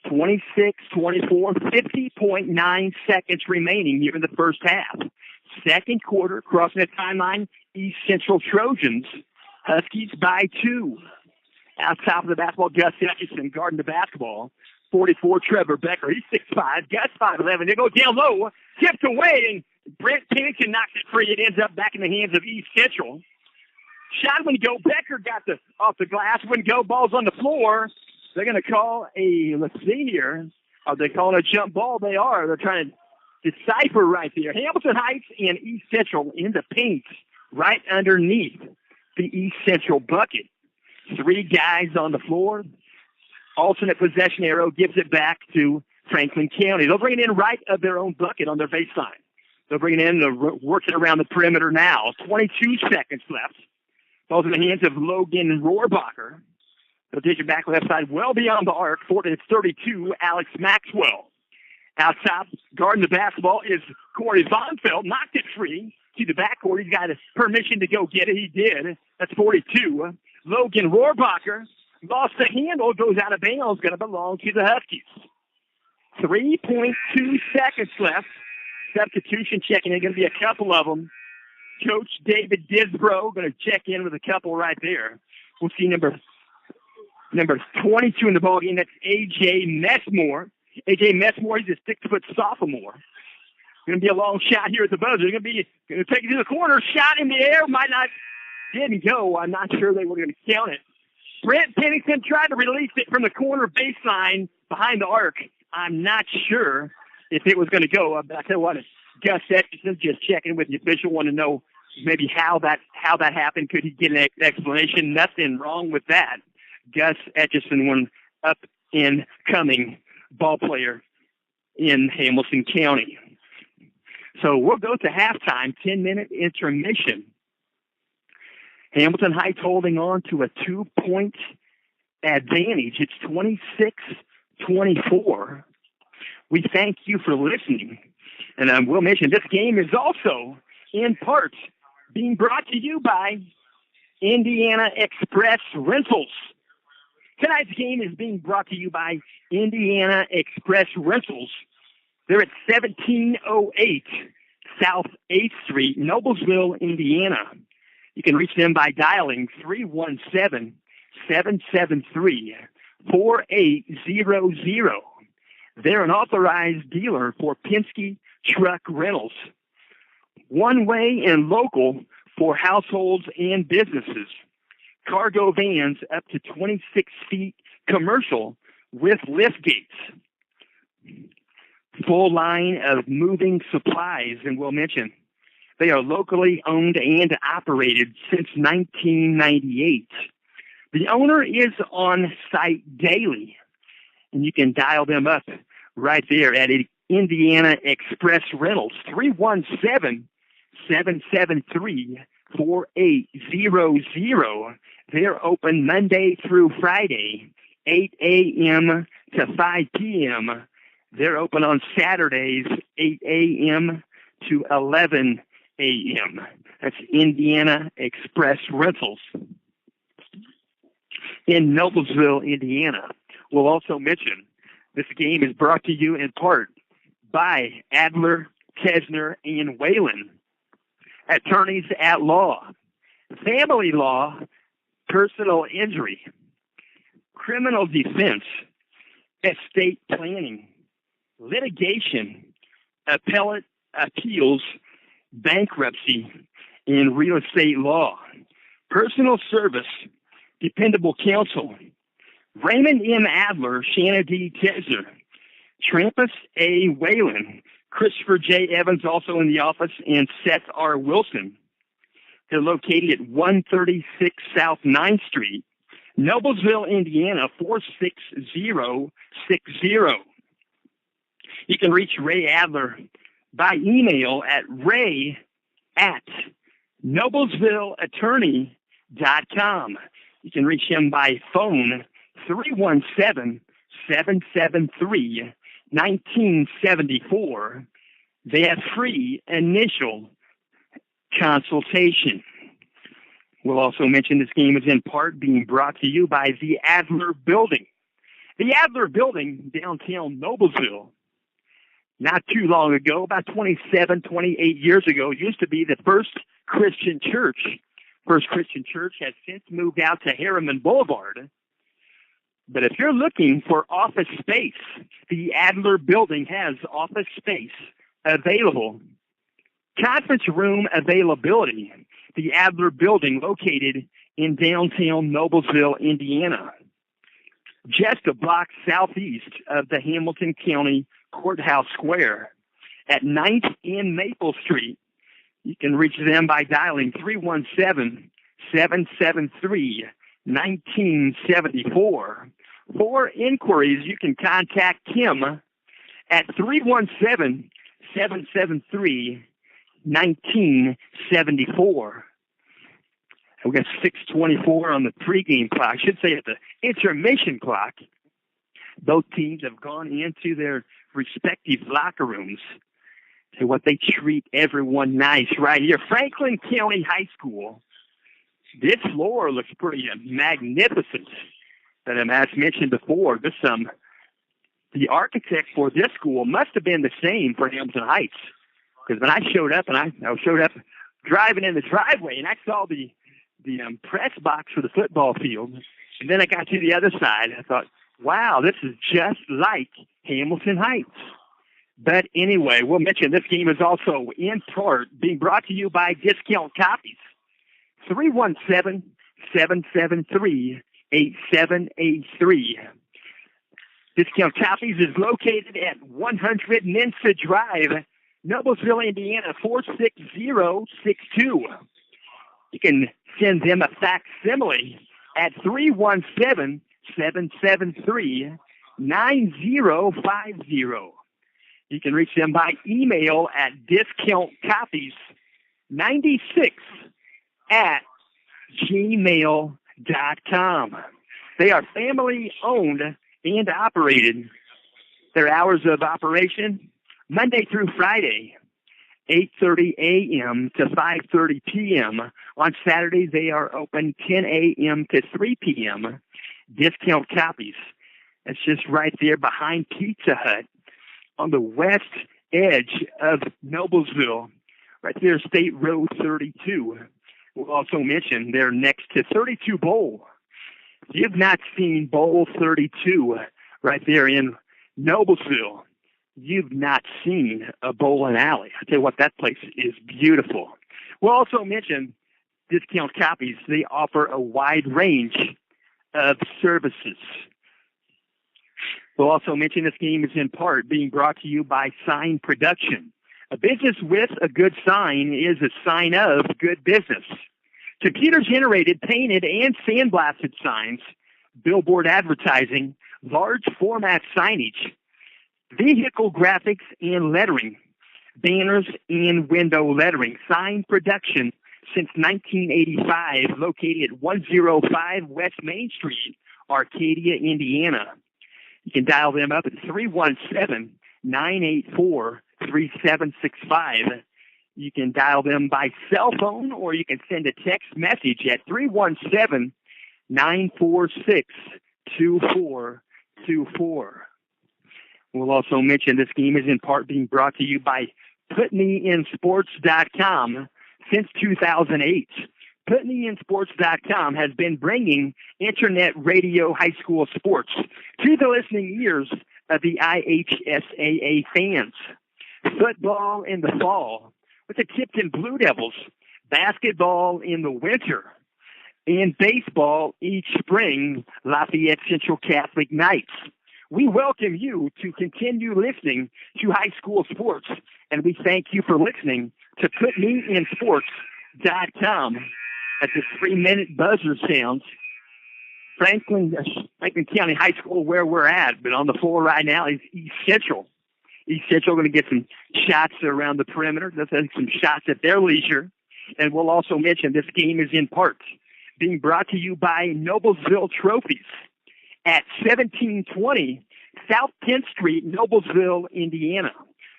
26-24, 50.9 seconds remaining here in the first half. Second quarter, crossing the timeline, East Central Trojans. Huskies by 2. Out top of the basketball, Gus Etchison guarding the basketball. 44, Trevor Becker. He's 6'5". Gus 5'11". They go down low. Tipped away, and Brent Pennington knocks it free. It ends up back in the hands of East Central. Shot wouldn't go. Becker got off the glass. Wouldn't go. Ball's on the floor. They're going to call let's see here. Are they calling a jump ball? They are. They're trying to decipher right there. Hamilton Heights and East Central in the paint right underneath the East Central bucket. 3 guys on the floor. Alternate possession arrow gives it back to Franklin County. They'll bring it in right of their own bucket on their baseline. They'll bring it in. They'll work it around the perimeter now. 22 seconds left. Ball's in the hands of Logan Rohrbacher. They'll dish it back left side, well beyond the arc. 32, Alex Maxwell. Out top, guarding the basketball is Corey Vonfeld. Knocked it free to the backcourt. He's got his permission to go get it. He did. That's 42. Logan Rohrbacher lost the handle, goes out of bounds, going to belong to the Huskies. 3.2 seconds left. substitution checking in. Going to be a couple of them. Coach David Disbro going to check in with a couple right there. We'll see number 22 in the ballgame. That's A.J. Messmore. A.J. Messmore, he's a 6-foot sophomore. Going to be a long shot here at the buzzer. Going to take it to the corner. Shot in the air. Didn't go. I'm not sure they were going to count it. Brent Pennington tried to release it from the corner baseline behind the arc. I'm not sure if it was going to go. But I tell you what, Gus Etchison just checking with the official, want to know maybe how that happened. Could he get an explanation? Nothing wrong with that. Gus Etchison, one up and coming ball player in Hamilton County. So we'll go to halftime, 10-minute intermission. Hamilton Heights holding on to a 2-point advantage. It's 26-24. We thank you for listening. And I will mention this game is also, in part, being brought to you by Indiana Express Rentals. Tonight's game is being brought to you by Indiana Express Rentals. They're at 1708 South 8th Street, Noblesville, Indiana. You can reach them by dialing 317-773-4800. They're an authorized dealer for Penske Truck Rentals. One way and local for households and businesses. Cargo vans up to 26 feet commercial with lift gates. Full line of moving supplies, and we'll mention they are locally owned and operated since 1998. The owner is on site daily, and you can dial them up right there at Indiana Express Rentals, 317-773-4800. They're open Monday through Friday, 8 a.m. to 5 p.m. They're open on Saturdays, 8 a.m. to 11 a.m. That's Indiana Express Rentals in Noblesville, Indiana. We'll also mention this game is brought to you in part by Adler, Tesner, and Whalen, attorneys at law, family law, personal injury, criminal defense, estate planning, litigation, appellate appeals, bankruptcy, and real estate law, personal service, dependable counsel, Raymond M. Adler, Shanna D. Tesner, Trampus A. Whalen, Christopher J. Evans also in the office, and Seth R. Wilson. They're located at 136 South 9th Street, Noblesville, Indiana, 46060. You can reach Ray Adler by email at ray@noblesvilleattorney.com. You can reach him by phone, 317-773-1974. They have free initial consultation. We'll also mention this game is in part being brought to you by the Adler Building. The Adler Building, downtown Noblesville, not too long ago, about 28 years ago, used to be the First Christian Church. First Christian Church has since moved out to Harriman Boulevard. But if you're looking for office space, the Adler Building has office space available. Conference room availability. The Adler Building, located in downtown Noblesville, Indiana, just a block southeast of the Hamilton County Courthouse Square at 9th and Maple Street. You can reach them by dialing 317-773-1974. For inquiries, you can contact Kim at 317-773-1974. We got 6:24 on the pregame clock. I should say at the intermission clock. Both teams have gone into their respective locker rooms. To what they treat everyone nice right here. Franklin County High School. This floor looks pretty magnificent. And as mentioned before, the architect for this school must have been the same for Hamilton Heights. Because when I showed up, and I showed up driving in the driveway, and I saw the press box for the football field, and then I got to the other side, and I thought, wow, this is just like Hamilton Heights. But anyway, we'll mention this game is also in part being brought to you by Discount Copies. 317-773-8783. Discount Copies is located at 100 Mensa Drive, Noblesville, Indiana, 46062. You can send them a facsimile at 317-773-9050. You can reach them by email at discountcopies96@gmail.com. They are family owned and operated. Their hours of operation, Monday through Friday, 8:30 a.m. to 5:30 p.m. On Saturdays, they are open 10 a.m. to 3 p.m. Discount Copies. That's just right there behind Pizza Hut on the west edge of Noblesville, right there, State Road 32. We'll also mention they're next to 32 Bowl. If you've not seen Bowl 32 right there in Noblesville, you've not seen a bowling alley. I tell you what, that place is beautiful. We'll also mention Discount Copies. They offer a wide range of services. We'll also mention this game is in part being brought to you by Sign Production. A business with a good sign is a sign of good business. Computer-generated, painted, and sandblasted signs, billboard advertising, large format signage, vehicle graphics and lettering, banners and window lettering. Sign Production since 1985, located at 105 West Main Street, Arcadia, Indiana. You can dial them up at 317-984-3765. You can dial them by cell phone, or you can send a text message at 317-946-2424. We'll also mention this game is in part being brought to you by PutMeInSports.com since 2008. PutMeInSports.com has been bringing internet radio high school sports to the listening ears of the IHSAA fans. Football in the fall with the Tipton Blue Devils, basketball in the winter, and baseball each spring, Lafayette Central Catholic Knights. We welcome you to continue listening to high school sports, and we thank you for listening to PutMeInSports.com. As the 3-minute buzzer sounds, Franklin County High School, where we're at, but on the floor right now is East Central. East Central going to get some shots around the perimeter. Let's have some shots at their leisure. And we'll also mention this game is in part being brought to you by Noblesville Trophies at 1720 South 10th Street, Noblesville, Indiana.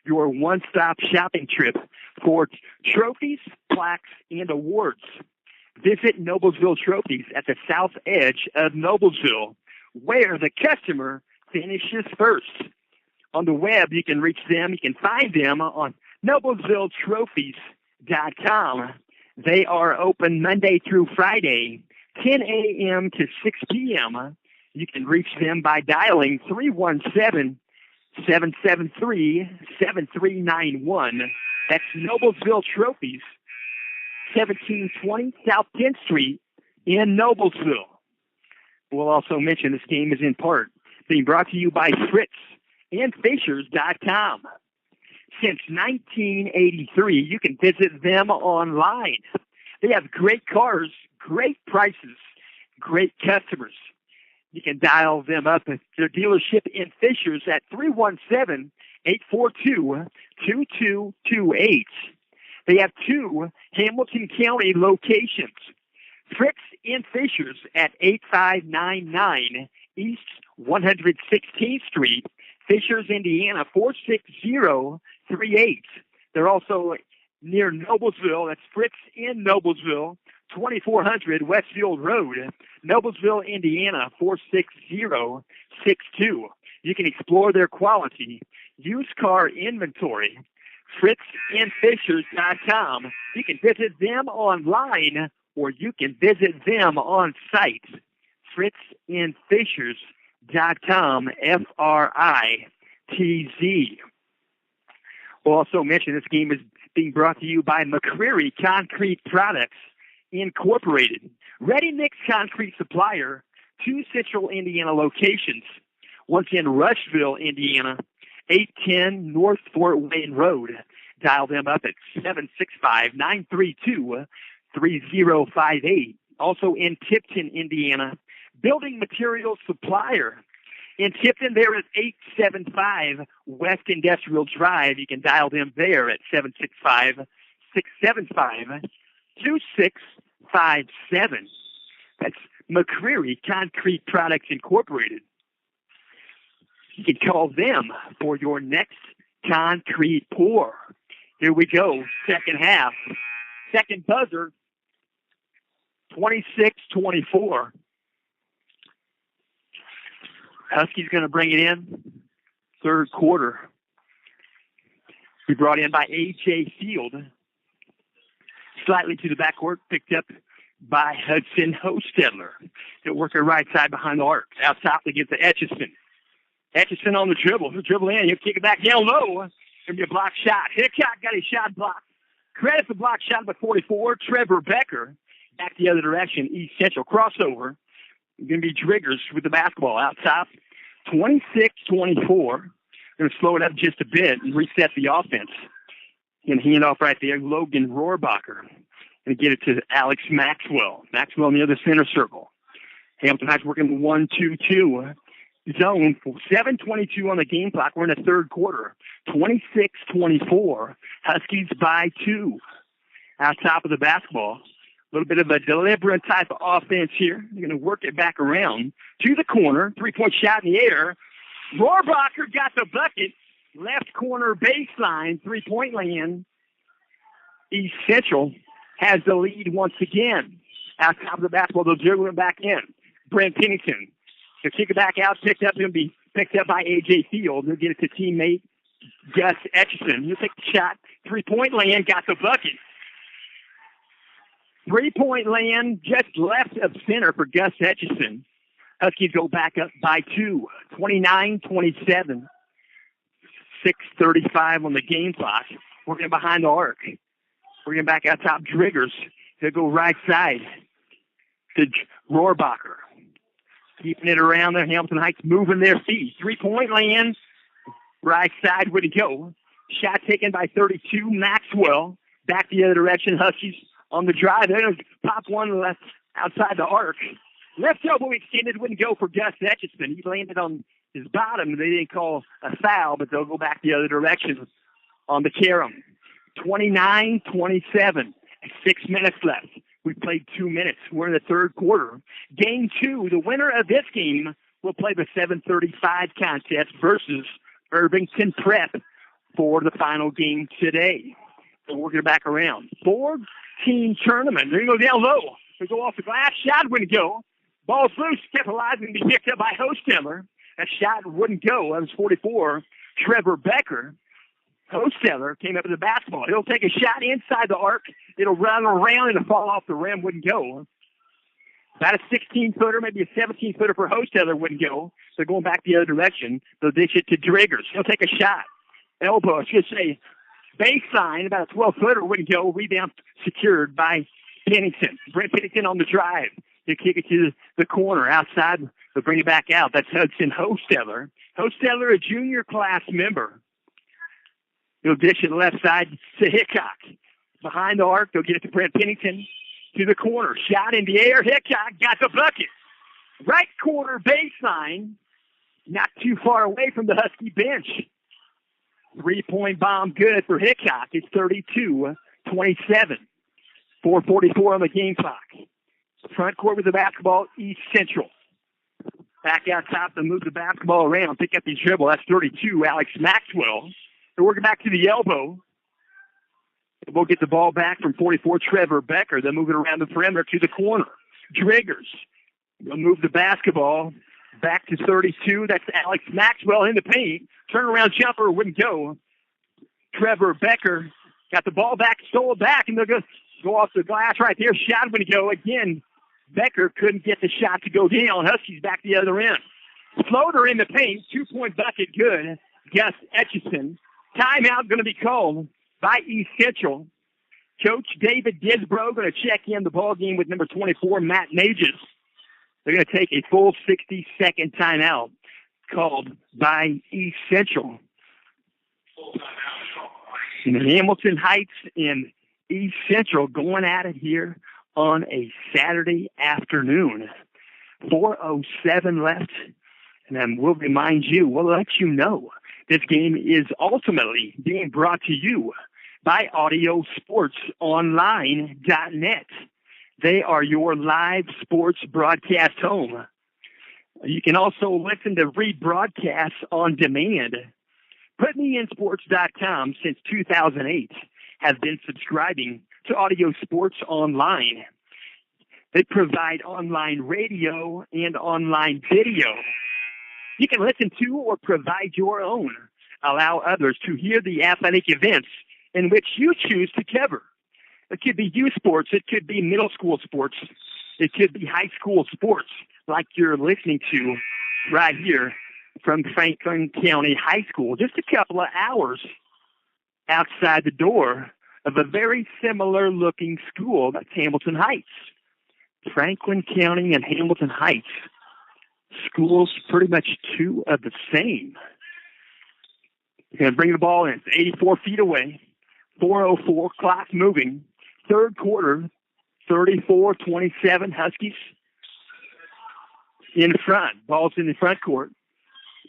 Your one-stop shopping trip for trophies, plaques, and awards. Visit Noblesville Trophies at the south edge of Noblesville, where the customer finishes first. On the web, you can reach them. You can find them on NoblesvilleTrophies.com. They are open Monday through Friday, 10 a.m. to 6 p.m. You can reach them by dialing 317-773-7391. That's Noblesville Trophies, 1720 South 10th Street in Noblesville. We'll also mention this game is in part being brought to you by Fritz and Fishers.com. Since 1983, you can visit them online. They have great cars, great prices, great customers. You can dial them up at their dealership in Fishers at 317-842-2228. They have 2 Hamilton County locations. Fritz in Fishers at 8599 East 116th Street, Fishers, Indiana, 46038. They're also near Noblesville. That's Fritz in Noblesville, 2400 Westfield Road, Noblesville, Indiana, 46062. You can explore their quality used car inventory fritzandfishers.com. You can visit them online or you can visit them on site. fritzandfishers.com, F-R-I-T-Z. We'll also mention this game is being brought to you by McCreary Concrete Products Incorporated. Ready-mix concrete supplier, 2 Central Indiana locations. Once in Rushville, Indiana, 810 North Fort Wayne Road. Dial them up at 765-932-3058. Also in Tipton, Indiana, building materials supplier. In Tipton, there is 875 West Industrial Drive. You can dial them there at 765-675-2657. That's McCreary Concrete Products Incorporated. You can call them for your next concrete pour. Here we go, second half. Second buzzer, 26-24. Huskies going to bring it in. Third quarter. Be brought in by A.J. Field. Slightly to the backcourt, picked up by Hudson Hostetler. He'll work her right side behind the arc. Out top against the Etchison. Etchison on the dribble. He'll dribble in. He'll kick it back down low. Going to be a block shot. Hickok got his shot blocked. Credit for block shot by 44. Trevor Becker. Back the other direction. East Central crossover. Going to be Driggers with the basketball out top. 26-24. Going to slow it up just a bit and reset the offense. Going to hand off right there. Logan Rohrbacher. Going to get it to Alex Maxwell. Maxwell in the other center circle. Hamilton Heights working the 1-2-2 zone. 7:22 on the game clock. We're in the third quarter. 26-24. Huskies by 2. Out top of the basketball. A little bit of a deliberate type of offense here. They're going to work it back around to the corner. 3-point shot in the air. Rohrbacher got the bucket. Left corner baseline. 3-point land. East Central has the lead once again. Out top of the basketball, they'll dribble it back in. Brent Pennington. He'll kick it back out. Picked up. Going to be picked up by A.J. Field. He'll get it to teammate Gus Etchison. He'll take the shot. 3-point land. Got the bucket. 3-point land just left of center for Gus Etchison. Huskies go back up by 2. 29-27. 6:35 on the game clock. Working behind the arc. Working back out top. Driggers. He'll go right side to Rohrbacher. Keeping it around there. Hamilton Heights moving their feet. 3-point land. Right side would go. Shot taken by 32. Maxwell. Back the other direction. Huskies on the drive. They're going to pop one left outside the arc. Left elbow extended. Wouldn't go for Gus Etchison. He landed on his bottom. They didn't call a foul, but they'll go back the other direction on the carom. 29-27. 6 minutes left. We played 2 minutes. We're in the third quarter. Game 2, the winner of this game will play the 7:35 contest versus Irvington Prep for the final game today. So we're going back around. 4-team tournament. They're going to go down low. They go off the glass. Shot wouldn't go. Ball's loose. Kept alive and be picked up by Hostetler. That shot wouldn't go. That was 44. Trevor Becker. Hostetler came up with the basketball. He'll take a shot inside the arc. It'll run around and it'll fall off the rim. Wouldn't go. About a 16-footer, maybe a 17-footer for Hostetler wouldn't go. So going back the other direction, they'll dish it to Driggers. He'll take a shot. Elbow, I should say, baseline, about a 12-footer wouldn't go. Rebound secured by Pennington. Brent Pennington on the drive. He'll kick it to the corner outside. They'll bring it back out. That's Hudson Hostetler. Hostetler, a junior class member. He'll dish it left side to Hickok. Behind the arc, they'll get it to Brent Pennington. To the corner. Shot in the air. Hickok got the bucket. Right corner baseline. Not too far away from the Husky bench. 3-point bomb good for Hickok. It's 32-27. 4:44 on the game clock. Front court with the basketball, East Central. Back out top to move the basketball around. Pick up his dribble. That's 32, Alex Maxwell. They're working back to the elbow. We'll get the ball back from 44, Trevor Becker. They're moving around the perimeter to the corner. Driggers. They'll move the basketball back to 32. That's Alex Maxwell in the paint. Turnaround jumper wouldn't go. Trevor Becker got the ball back, stole it back, and they're going to go off the glass right there. Shot going to go again. Becker couldn't get the shot to go down. Huskies back the other end. Floater in the paint, 2-point bucket good. Gus Etchison. Timeout going to be called by East Central. Coach David Disbro going to check in the ball game with number 24, Matt Mages. They're going to take a full 60-second timeout called by East Central. And Hamilton Heights and East Central going at it here on a Saturday afternoon. 4:07 left. And then we'll remind you, we'll let you know, this game is ultimately being brought to you by AudioSportsOnline.net. They are your live sports broadcast home. You can also listen to rebroadcasts on demand. PutMeInSports.com since 2008 has been subscribing to Audio Sports Online. They provide online radio and online video. You can listen to or provide your own. Allow others to hear the athletic events in which you choose to cover. It could be youth sports. It could be middle school sports. It could be high school sports like you're listening to right here from Franklin County High School. Just a couple of hours outside the door of a very similar looking school. That's Hamilton Heights. Franklin County and Hamilton Heights. Schools pretty much two of the same. You're going to bring the ball in. It's 84 feet away. 4:04, clock moving. Third quarter, 34-27, Huskies in front. Ball's in the front court.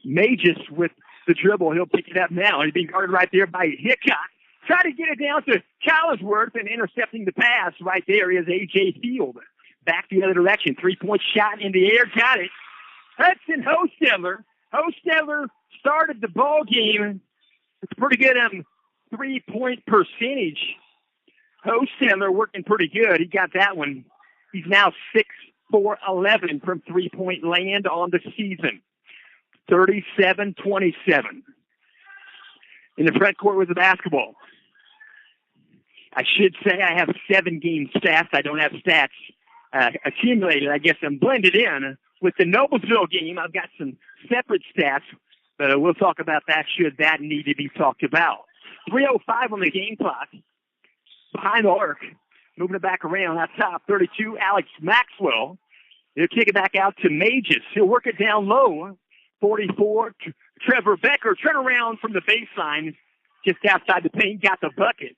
Mages with the dribble. He'll pick it up now. He's being guarded right there by Hickok. Try to get it down to Collinsworth, and intercepting the pass right there is A.J. Field. Back the other direction. 3-point shot in the air. Got it. Hudson Hostetler. Hostetler started the ball game. It's pretty good 3-point percentage. Hostetler working pretty good. He got that one. He's now 6-for-11 from 3-point land on the season. 37-27. In the front court with the basketball. I should say I have 7 game stats. I don't have stats accumulated. I guess I'm blended in with the Noblesville game. I've got some separate stats, but we'll talk about that should that need to be talked about. 3:05 on the game clock. Behind the arc. Moving it back around. Out top, 32, Alex Maxwell. He'll kick it back out to Mages. He'll work it down low. 44, Trevor Becker. Turn around from the baseline. Just outside the paint. Got the bucket.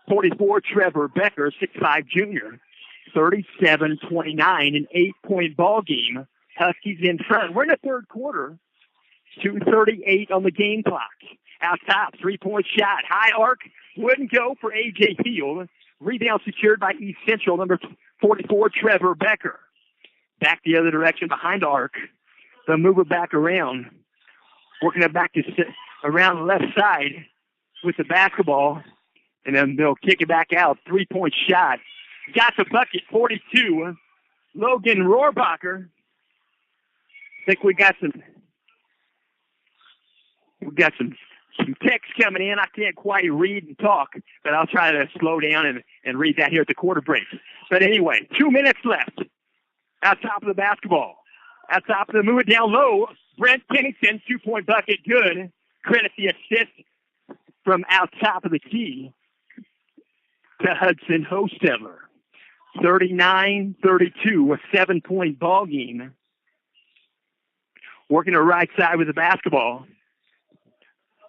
44, Trevor Becker, 6'5 junior. 37-29, an 8-point ball game. Huskies in front. We're in the third quarter. 2:38 on the game clock. Out top, 3-point shot. High arc. Wouldn't go for A.J. Field. Rebound secured by East Central, number 44, Trevor Becker. Back the other direction behind the arc. They'll move it back around. Working it back to around the left side with the basketball. And then they'll kick it back out. 3-point shot. Got the bucket, 42. Logan Rohrbacher. I think we got some text coming in. I can't quite read and talk, but I'll try to slow down and read that here at the quarter break. But anyway, 2 minutes left. Out top of the basketball. Out top of the move it down low. Brent Pennington, 2-point bucket, good. Credit the assist from out top of the key to Hudson Hostetler. 39-32, a 7-point ball game. Working the right side with the basketball.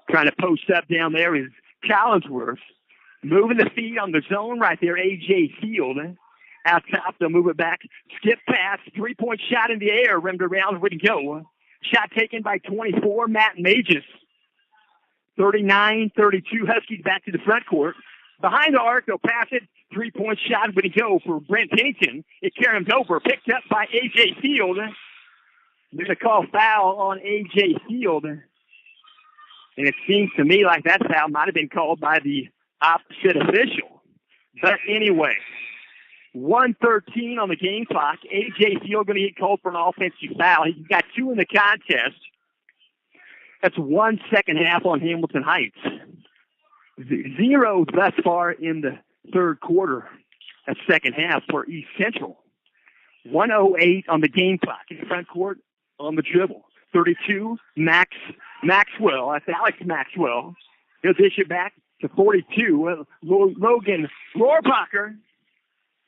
Trying to post up down there is Collinsworth. Moving the feet on the zone right there, A.J. Field. Out top, they'll move it back. Skip pass, 3-point shot in the air, rimmed around, wouldn't go. Shot taken by 24, Matt Mages. 39-32, Huskies back to the front court. Behind the arc, they'll pass it. 3-point shot wouldn't go for Brent Pennington. It carries over, picked up by A.J. Field. There's a call foul on A.J. Field. And it seems to me like that foul might have been called by the opposite official. But anyway, 1:13 on the game clock. A.J. Field going to get called for an offensive foul. He's got 2 in the contest. That's 1 second half on Hamilton Heights. Zero thus far in the third quarter, that second half for East Central. 1:08 on the game clock in the front court on the dribble. 32, Maxwell. That's Alex Maxwell. He'll dish it back to 42. Logan Rohrbacher.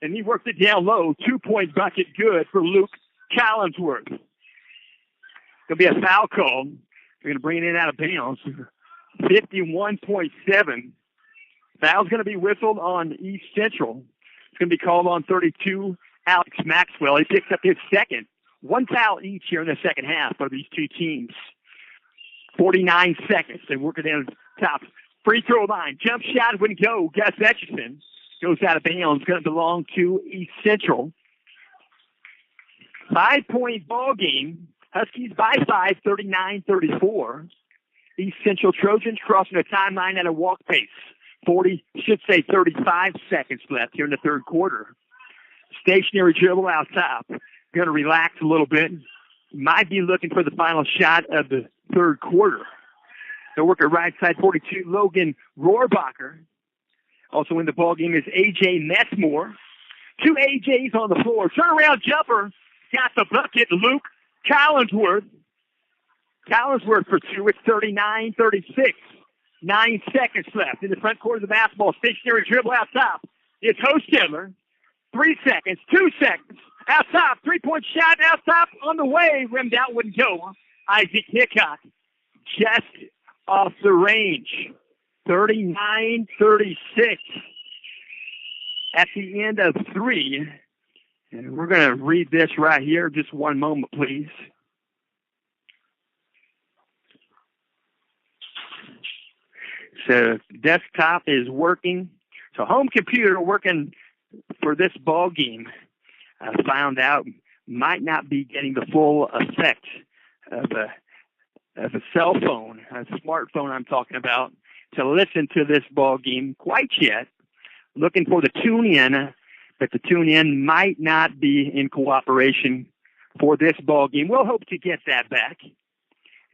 And he worked it down low. 2-point bucket good for Luke Collinsworth. There'll be a foul call. They're going to bring it in out of bounds. 51.7. Foul's going to be whistled on East Central. It's going to be called on 32, Alex Maxwell. He picks up his second. One foul each here in the second half of these two teams. 49 seconds. They work it down top. Free throw line. Jump shot wouldn't go. Gus Etchison goes out of bounds. Going to belong to East Central. 5-point ball game. Huskies by 5, 39-34. East Central Trojans crossing the timeline at a walk pace. 35 seconds left here in the third quarter. Stationary dribble out top. Going to relax a little bit. Might be looking for the final shot of the third quarter. They'll work at right side 42, Logan Rohrbacher. Also in the ball game is A.J. Messmore. Two A.J.'s on the floor. Turnaround jumper. Got the bucket, Luke Collinsworth. Collinsworth for two. It's 39-36. 9 seconds left in the front court of the basketball. Stationary dribble out top. It's Hostetler. 3 seconds. 2 seconds. Out top. 3-point shot out top on the way. Rimmed out wouldn't go. Isaac Hickok just off the range. 39-36. At the end of 3. And we're going to read this right here. Just one moment, please. So desktop is working. So home computer working for this ball game. I found out might not be getting the full effect of a cell phone, a smartphone I'm talking about, to listen to this ball game quite yet. Looking for the tune-in, but the tune-in might not be in cooperation for this ball game. We'll hope to get that back.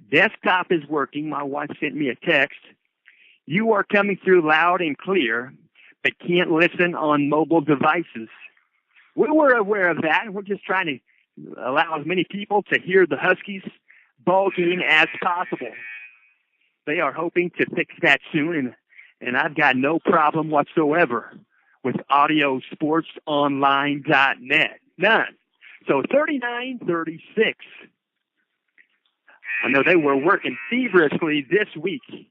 Desktop is working. My wife sent me a text. You are coming through loud and clear, but can't listen on mobile devices. We were aware of that. We're just trying to allow as many people to hear the Huskies ball game as possible. They are hoping to fix that soon, and I've got no problem whatsoever with audiosportsonline.net. None. So 39-36. I know they were working feverishly this week.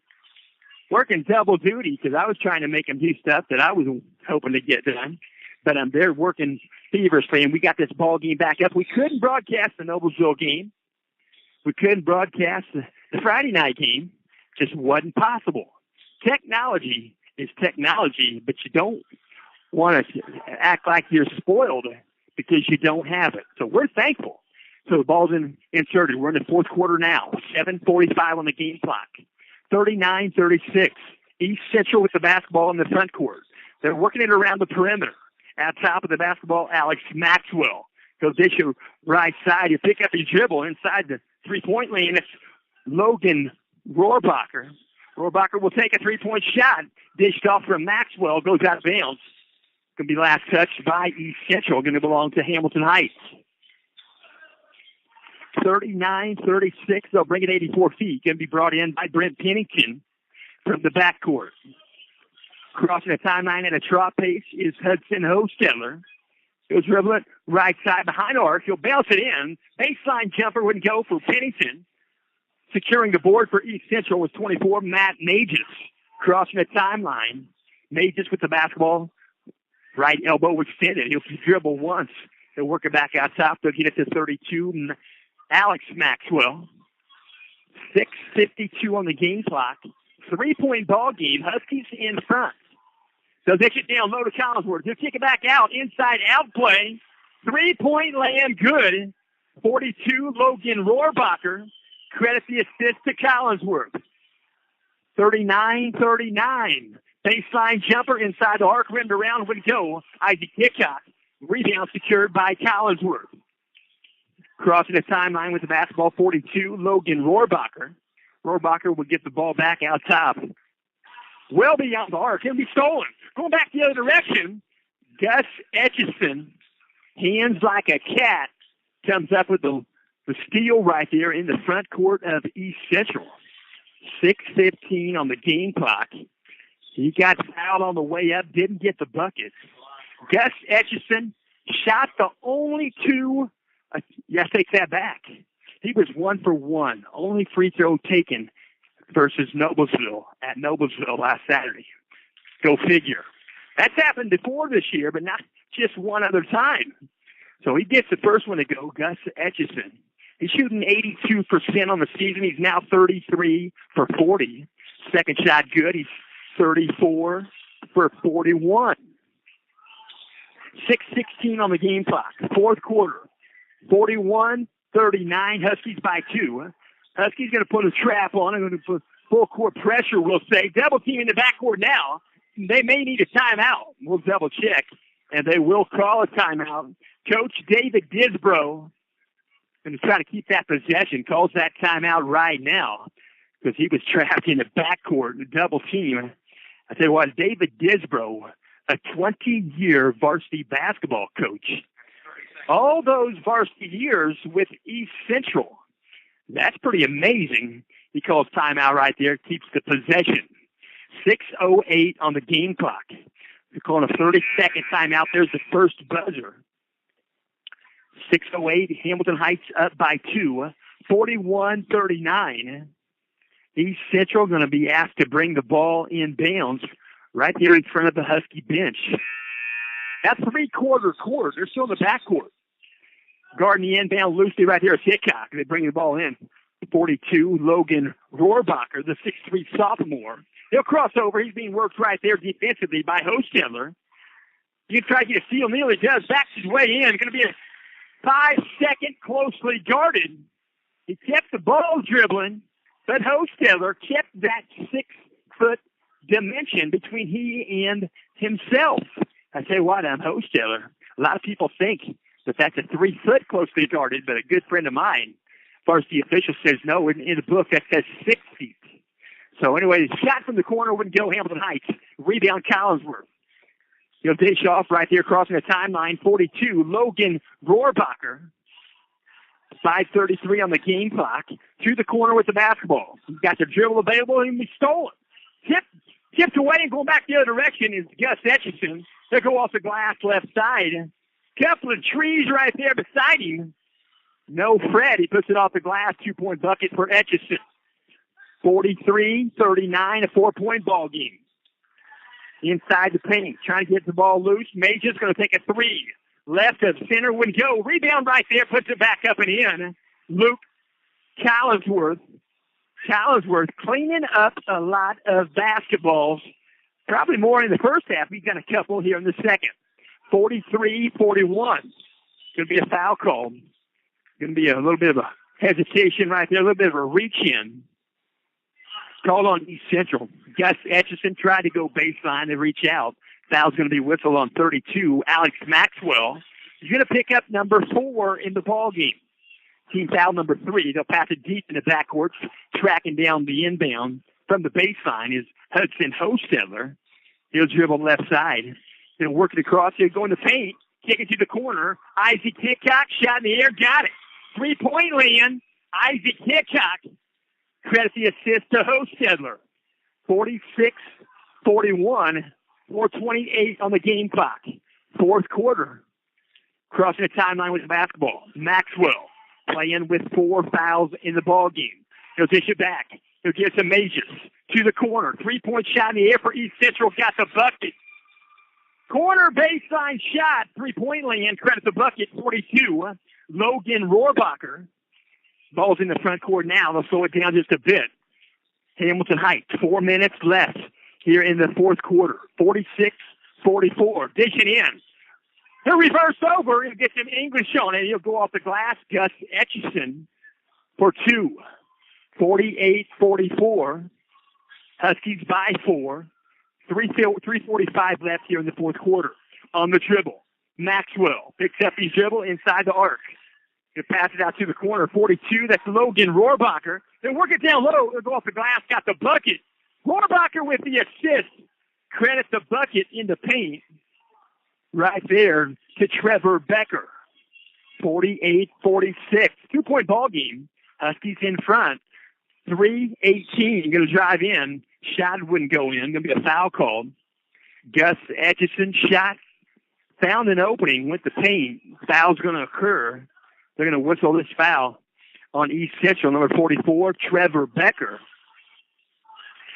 Working double duty because I was trying to make them do stuff that I was hoping to get done. But they're working feverishly, and we got this ball game back up. We couldn't broadcast the Noblesville game. We couldn't broadcast the Friday night game. Just wasn't possible. Technology is technology, but you don't want to act like you're spoiled because you don't have it. So we're thankful. So the ball's inserted. We're in the fourth quarter now. 7:45 on the game clock. 39-36. East Central with the basketball in the front court. They're working it around the perimeter. At top of the basketball, Alex Maxwell. Goes issue right side. You pick up his dribble inside the three-point lane. It's Logan Rohrbacher. Rohrbacher will take a three-point shot. Dished off from Maxwell. Goes out of bounds. Going to be last touched by East Central. Going to belong to Hamilton Heights. 39-36. They'll bring it 84 feet. Going to be brought in by Brent Pennington from the backcourt. Crossing the timeline at a trot pace is Hudson Hostetler. He'll dribble it right side behind arc. He'll bounce it in. Baseline jumper wouldn't go for Pennington. Securing the board for East Central was 24, Matt Mages. Crossing the timeline. Mages with the basketball. Right elbow extended. He'll dribble once. He'll work it back out top. They'll get it to 32. Alex Maxwell. 6:52 on the game clock. 3-point ball game. Huskies in front. They'll dish it down low to Collinsworth. He'll kick it back out. Inside out play. 3-point land good. 42, Logan Rohrbacher. Credit the assist to Collinsworth. 39-39. Baseline jumper inside the arc. Rimmed around would go. Isaac Hickok. Rebound secured by Collinsworth. Crossing the timeline with the basketball, 42, Logan Rohrbacher. Rohrbacher will get the ball back out top well beyond the arc. It'll be stolen. Going back the other direction, Gus Etchison, hands like a cat, comes up with the steal right there in the front court of East Central. 6:15 on the game clock. He got fouled on the way up, didn't get the bucket. Gus Etchison shot the only two. I take that back. He was 1 for 1. Only free throw taken versus Noblesville at Noblesville last Saturday. Go figure. That's happened before this year, but not just one other time. So he gets the first one to go, Gus Etchison. He's shooting 82% on the season. He's now 33 for 40. Second shot good. He's 34 for 41. 6:16 on the game clock. Fourth quarter. 41-39. Huskies by 2. Huskies going to put a trap on. They're going to put full court pressure, we'll say. Double team in the backcourt now. They may need a timeout. We'll double check. And they will call a timeout. Coach David Disbro going to try to keep that possession. Calls that timeout right now because he was trapped in the backcourt, the double team. I tell you what, David Disbro, a 20-year varsity basketball coach. All those varsity years with East Central. That's pretty amazing. He calls timeout right there, keeps the possession. 6:08 on the game clock. They're calling a 30-second timeout. There's the first buzzer. 6:08, Hamilton Heights up by 2. 41-39. East Central going to be asked to bring the ball in bounds right there in front of the Husky bench. That's three-quarter court. They're still in the backcourt. Guarding the inbound loosely right here is Hickok. They bring the ball in. 42, Logan Rohrbacher, the 6'3 sophomore. He'll cross over. He's being worked right there defensively by Hostetler. You can try to get a steal. Nearly does. Backs his way in. Going to be a 5-second closely guarded. He kept the ball dribbling, but Hostetler kept that 6-foot dimension between he and himself. I tell you what, I'm Hostetler. A lot of people think that that's a 3-foot closely guarded, but a good friend of mine, varsity official, says no. In the book, that says 6 feet. So anyway, the shot from the corner wouldn't go. Hamilton Heights. Rebound, Collinsworth. He'll dish off right there, crossing the timeline. 42, Logan Rohrbacher. 5:33 on the game clock. To the corner with the basketball. He's got the dribble available, and he's stolen. Tipped away and going back the other direction is Gus Etchison. They'll go off the glass left side. Couple of trees right there beside him. No Fred. He puts it off the glass. 2-point bucket for Etchison. 43-39, a 4-point ball game. Inside the paint, trying to get the ball loose. Major's going to take a 3. Left of center, wouldn't go. Rebound right there, puts it back up and in. Luke Collinsworth. Collinsworth cleaning up a lot of basketballs. Probably more in the first half. He's got a couple here in the second. 43-41. Going to be a foul call. Going to be a little bit of a hesitation right there, a little bit of a reach-in. Called on East Central. Gus Etchison tried to go baseline and reach out. Foul's going to be whistled on 32. Alex Maxwell. He's going to pick up number 4 in the ball game. Team foul number 3. They'll pass it deep in the backcourt, tracking down the inbound from the baseline is Hudson Hostetler. He'll dribble left side. He'll work it across. He'll go in the paint, kick it to the corner. Isaac Hickok, shot in the air, got it. 3-point land. Isaac Hickok. Credit the assist to Hostetler. 46-41. 4:28 on the game clock. Fourth quarter. Crossing the timeline with the basketball. Maxwell playing with 4 fouls in the ball game. He'll dish it back. He'll get some Majors to the corner. 3-point shot in the air for East Central. Got the bucket. Corner baseline shot. 3-point land. Credit the bucket. 42. Logan Rohrbacher. Ball's in the front court now. They'll slow it down just a bit. Hamilton Heights. 4 minutes left here in the fourth quarter. 46-44. Dishing in. He'll reverse over. He'll get some English on it. He'll go off the glass. Gus Etchison for 2. 48-44. Huskies by 4. 3:45 left here in the fourth quarter. On the dribble. Maxwell picks up his dribble inside the arc. He'll pass it out to the corner. 42. That's Logan Rohrbacher. They'll work it down low. They'll go off the glass. Got the bucket. Rohrabacher with the assist. Credit the bucket in the paint. Right there to Trevor Becker. 48-46. 2-point ball game. Huskies in front. 3:18. Going to drive in. Shot wouldn't go in. Going to be a foul called. Gus Etchison shot. Found an opening with the paint. Foul's going to occur. They're going to whistle this foul on East Central, number 44, Trevor Becker.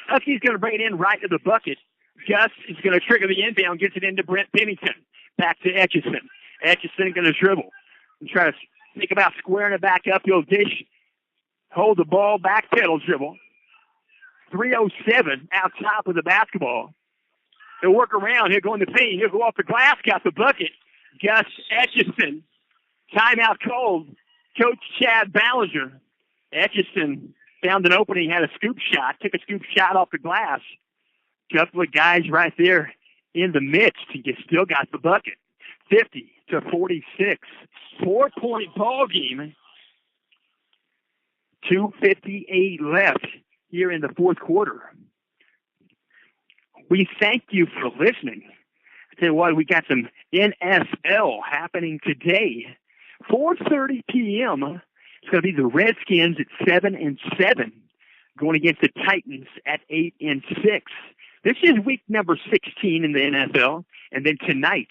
Huskies going to bring it in right to the bucket. Gus is going to trigger the inbound, gets it into Brent Pennington. Back to Etchison. Etchison going to dribble and try to think about squaring it back up. He'll dish, hold the ball, back pedal dribble. 3:07 out top of the basketball. He'll work around. He'll go in the paint. He'll go off the glass, got the bucket. Gus Etchison. Timeout called. Coach Chad Ballinger. Etchison found an opening, had a scoop shot, took a scoop shot off the glass. Couple of guys right there in the midst. He still got the bucket. 50-46. 4-point ball game. 2:58 left here in the fourth quarter. We thank you for listening. I tell you what, we got some NFL happening today. 4:30 p.m. It's going to be the Redskins at 7-7 going against the Titans at 8-6. This is week number 16 in the NFL. And then tonight,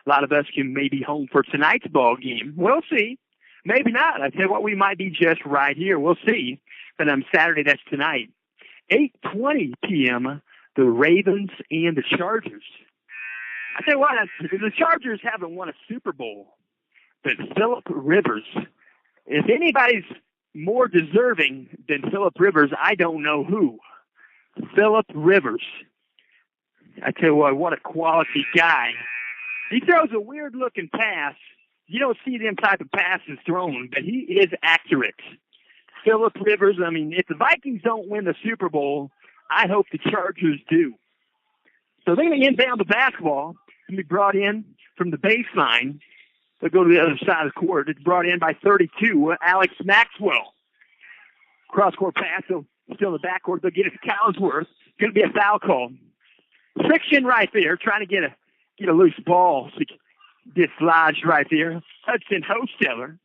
a lot of us can maybe home for tonight's ball game. We'll see. Maybe not. I tell you what, we might be just right here. We'll see. But on Saturday, that's tonight. 8:20 p.m., the Ravens and the Chargers. I tell you what, the Chargers haven't won a Super Bowl, but Phillip Rivers, if anybody's more deserving than Phillip Rivers, I don't know who. Phillip Rivers. I tell you what a quality guy. He throws a weird-looking pass. You don't see them type of passes thrown, but he is accurate. Phillip Rivers, I mean, if the Vikings don't win the Super Bowl, I hope the Chargers do. So they're going to inbound the basketball and be brought in from the baseline. They'll go to the other side of the court. It's brought in by 32, Alex Maxwell. Cross-court pass, so still in the backcourt. They'll get it to Collinsworth. It's going to be a foul call. Friction right there, trying to get a loose ball. Dislodged right there. Hudson Hosteller.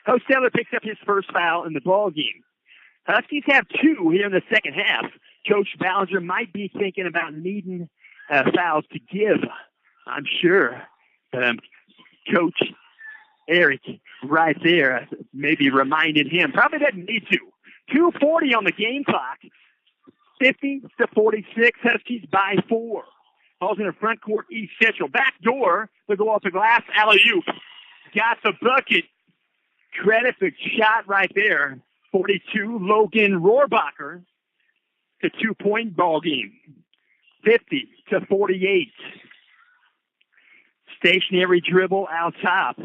Hosteller picks up his first foul in the ball game. Huskies have 2 here in the second half. Coach Ballinger might be thinking about needing fouls to give, I'm sure. Coach Eric right there maybe reminded him. Probably doesn't need to. 2:40 on the game clock. 50-46. Huskies by 4. Ball's in the front court, East Central. Back door. They'll go off the glass. Alley-oop. Got the bucket. Credit the shot right there. 42, Logan Rohrabacher. It's a 2-point ball game. 50-48. Stationary dribble out top.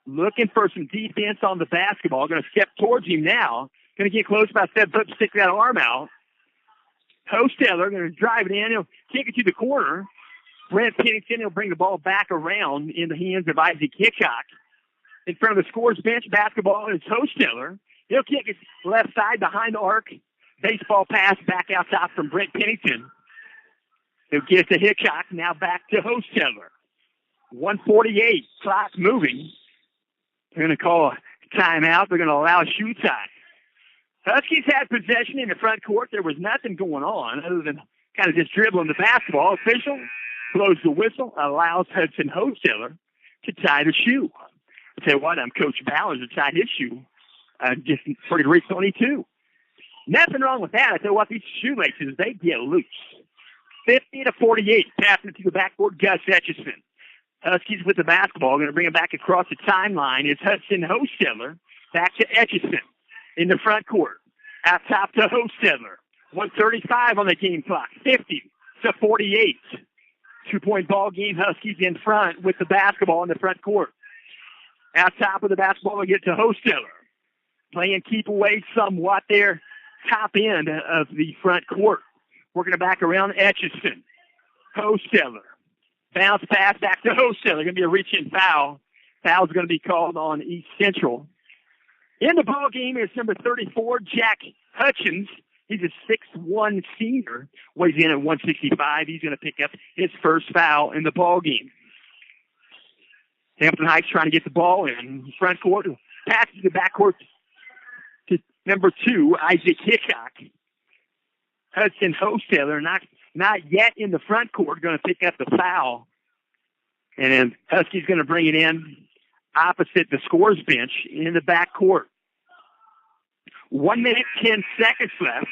Looking for some defense on the basketball. Going to step towards him now. Going to get close, about 7 foot, stick that arm out. Hosteller going to drive it in. He'll kick it to the corner. Brent Pennington, he'll bring the ball back around in the hands of Isaac Hickok. In front of the scorer's bench, basketball is Hosteller. He'll kick it left side behind the arc. Baseball pass back out top from Brent Pennington. He'll get it to Hickok. Now back to Hosteller. 1:48. Clock moving. They're going to call a timeout. They're going to allow a shoe tie. Huskies had possession in the front court. There was nothing going on other than kind of just dribbling the basketball. Official blows the whistle, allows Hudson Hosteller to tie the shoe. I'll tell you what, Coach Ballinger tied his shoe just pretty recently, too. Nothing wrong with that. I tell you what, these shoelaces, they get loose. 50-48, passing it to the backboard, Gus Etchison. Huskies with the basketball, going to bring it back across the timeline. It's Hudson Hosteller, back to Etchison in the front court. Out top to Hosteller. 1:35 on the game clock. 50-48. 2-point ball game. Huskies in front with the basketball in the front court. Out top of the basketball, we get to Hosteller. Playing keep away somewhat there. Top end of the front court. Working it back around Etchison. Hosteller. Bounce pass back to Hosteller. Going to be a reach-in foul. Foul's going to be called on East Central. In the ball game is number 34, Jack Hutchins. He's a 6'1" senior, weighs in at 165. He's going to pick up his first foul in the ball game. Hampton Heights trying to get the ball in front court, passes the backcourt to number 2, Isaac Hickok. Hudson Hostetter, not yet in the front court, going to pick up the foul. And then Husky's going to bring it in opposite the scores bench in the backcourt. 1 minute, 10 seconds left.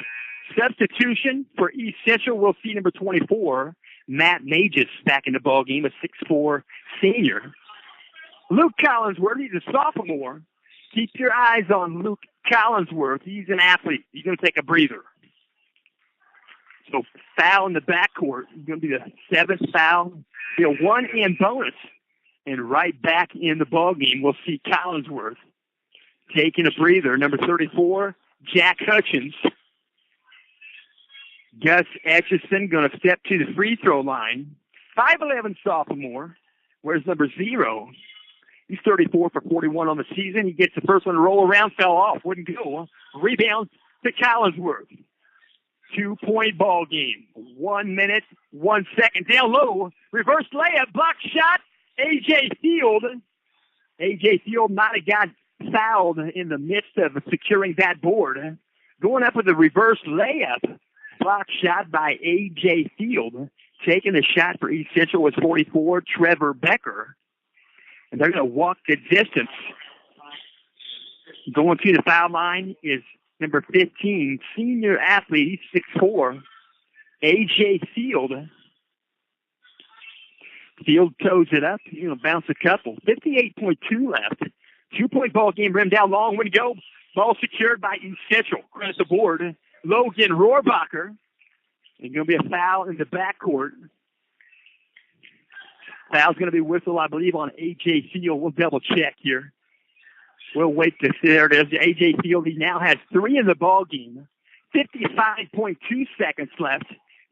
Substitution for East Central. We'll see number 24, Matt Mages, back in the ball game, a 6'4" senior. Luke Collinsworth, he's a sophomore. Keep your eyes on Luke Collinsworth. He's an athlete. He's going to take a breather. So foul in the backcourt. It's going to be the 7th foul. Be a 1 bonus. And right back in the ballgame, we'll see Collinsworth taking a breather. Number 34, Jack Hutchins. Gus Etchison going to step to the free throw line. 5'11" sophomore. Where's number 0? He's 34 for 41 on the season. He gets the first one to roll around, fell off, wouldn't go. Rebound to Collinsworth. 2-point ball game. 1 minute, 1 second. Down low, reverse layup, block shot. A.J. Field. A.J. Field might have got fouled in the midst of securing that board. Going up with a reverse layup. Block shot by A.J. Field. Taking the shot for East Central was 44, Trevor Becker. And they're going to walk the distance. Going to the foul line is number 15, senior athlete, he's 6'4", A.J. Field. Field toes it up. He's going to bounce a couple. 58.2 left. 2-point ball game, rim down long. Way to go. Ball secured by East Central. Across the board, Logan Rohrbacher. There's going to be a foul in the backcourt. Foul's going to be whistled, I believe, on A.J. Field. We'll double check here. We'll wait to see. There it is. A.J. Field, he now has 3 in the ball game. 55.2 seconds left.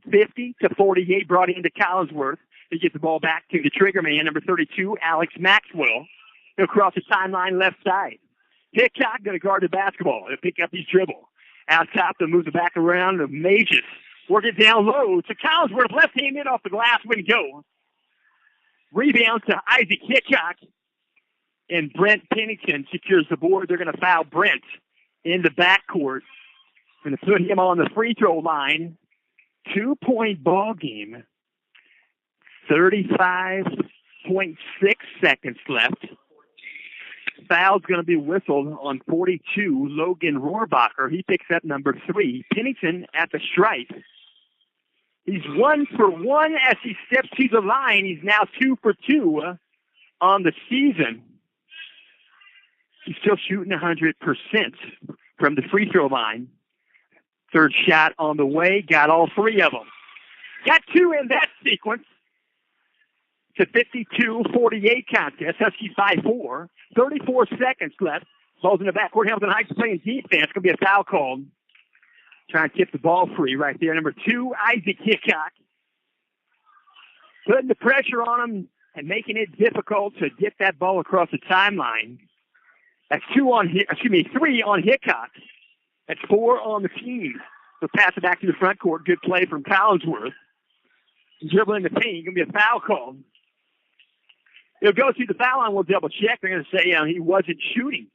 50-48 brought into Collinsworth. He gets the ball back to the trigger man, number 32, Alex Maxwell. He'll cross the timeline left side. Hickok going to guard the basketball. He'll pick up his dribble. Out top, to move the back around to Mages. Work it down low to Collinsworth. Left-handed off the glass. Wouldn't go. Rebound to Isaac Hickok. And Brent Pennington secures the board. They're going to foul Brent in the backcourt. Going to put him on the free throw line. 2-point ball game. 35.6 seconds left. Foul's going to be whistled on 42, Logan Rohrbacher. He picks up number 3. Pennington at the stripe. He's 1 for 1 as he steps to the line. He's now 2 for 2 on the season. He's still shooting 100% from the free throw line. Third shot on the way. Got all 3 of them. Got 2 in that sequence. It's a 52-48 contest. Huskies by 4. 34 seconds left. Ball's in the backcourt. Hamilton Heights playing defense. Going to be a foul called. Trying to tip the ball free right there. Number 2, Isaac Hickok. Putting the pressure on him and making it difficult to get that ball across the timeline. That's 3 on Hickok. That's 4 on the team. So pass it back to the front court. Good play from Collinsworth. Dribbling the paint. Going to be a foul call. He'll go through the foul line. We'll double check. They're going to say he wasn't shooting.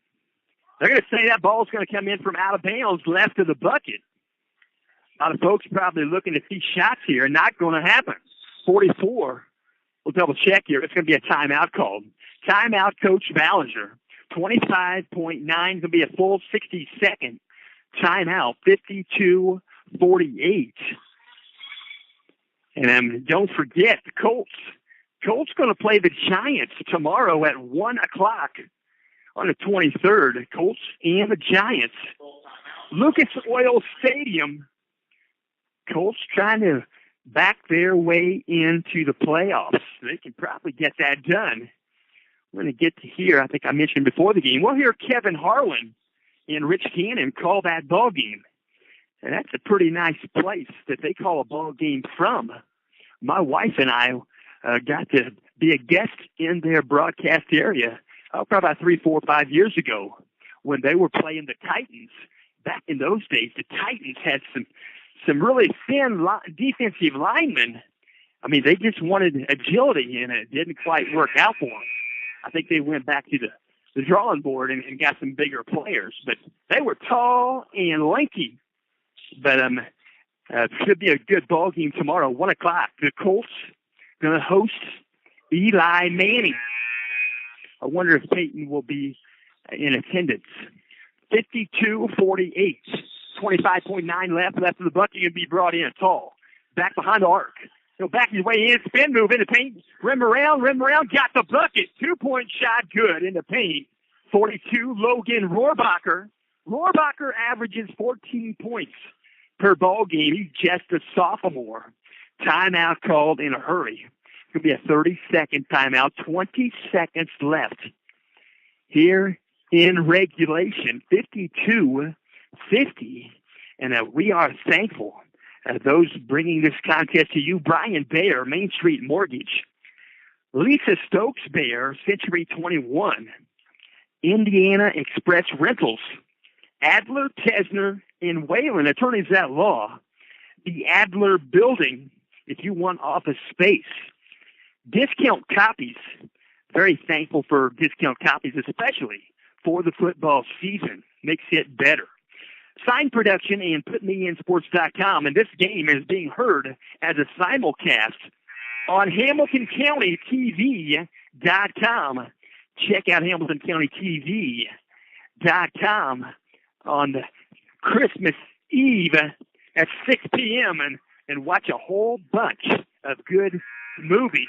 They're going to say that ball's going to come in from out of bounds left of the bucket. A lot of folks probably looking to see shots here. Not going to happen. 44. We'll double check here. It's going to be a timeout called. Timeout, Coach Ballinger. 25.9 going to be a full 60-second timeout. 52-48. And don't forget, the Colts. Colts going to play the Giants tomorrow at 1 o'clock on the 23rd. Colts and the Giants. Lucas Oil Stadium. Colts trying to back their way into the playoffs. They can probably get that done. We're going to get to hear, I think I mentioned before the game, we'll hear Kevin Harlan and Rich Cannon call that ball game. And that's a pretty nice place that they call a ball game from. My wife and I got to be a guest in their broadcast area probably about 3, 4, 5 years ago when they were playing the Titans back in those days, the Titans had some really thin defensive linemen. I mean, they just wanted agility, and it didn't quite work out for them. I think they went back to the drawing board and got some bigger players. But they were tall and lanky. But should be a good ball game tomorrow, 1 o'clock. The Colts going to host Eli Manning. I wonder if Peyton will be in attendance. 52-48. 25.9 left of the bucket. Going to be brought in tall. Back behind the arc. He'll back his way in. Spin move in the paint. Rim around. Got the bucket. 2-point shot good in the paint. 42, Logan Rohrbacher. Rohrbacher averages 14 points per ball game. He's just a sophomore. Timeout called in a hurry. It's going to be a 30-second timeout. 20 seconds left here in regulation. 52-50. And we are thankful. Those bringing this contest to you, Brian Bayer, Main Street Mortgage. Lisa Stokes Bayer, Century 21. Indiana Express Rentals. Adler, Tesner, and Whalen, Attorneys at Law. The Adler Building, if you want office space. Discount Copies. Very thankful for Discount Copies, especially for the football season. Makes it better. Sign Production and PutMeInSports.com. And this game is being heard as a simulcast on HamiltonCountyTV.com. Check out HamiltonCountyTV.com on Christmas Eve at 6 p.m. and watch a whole bunch of good movies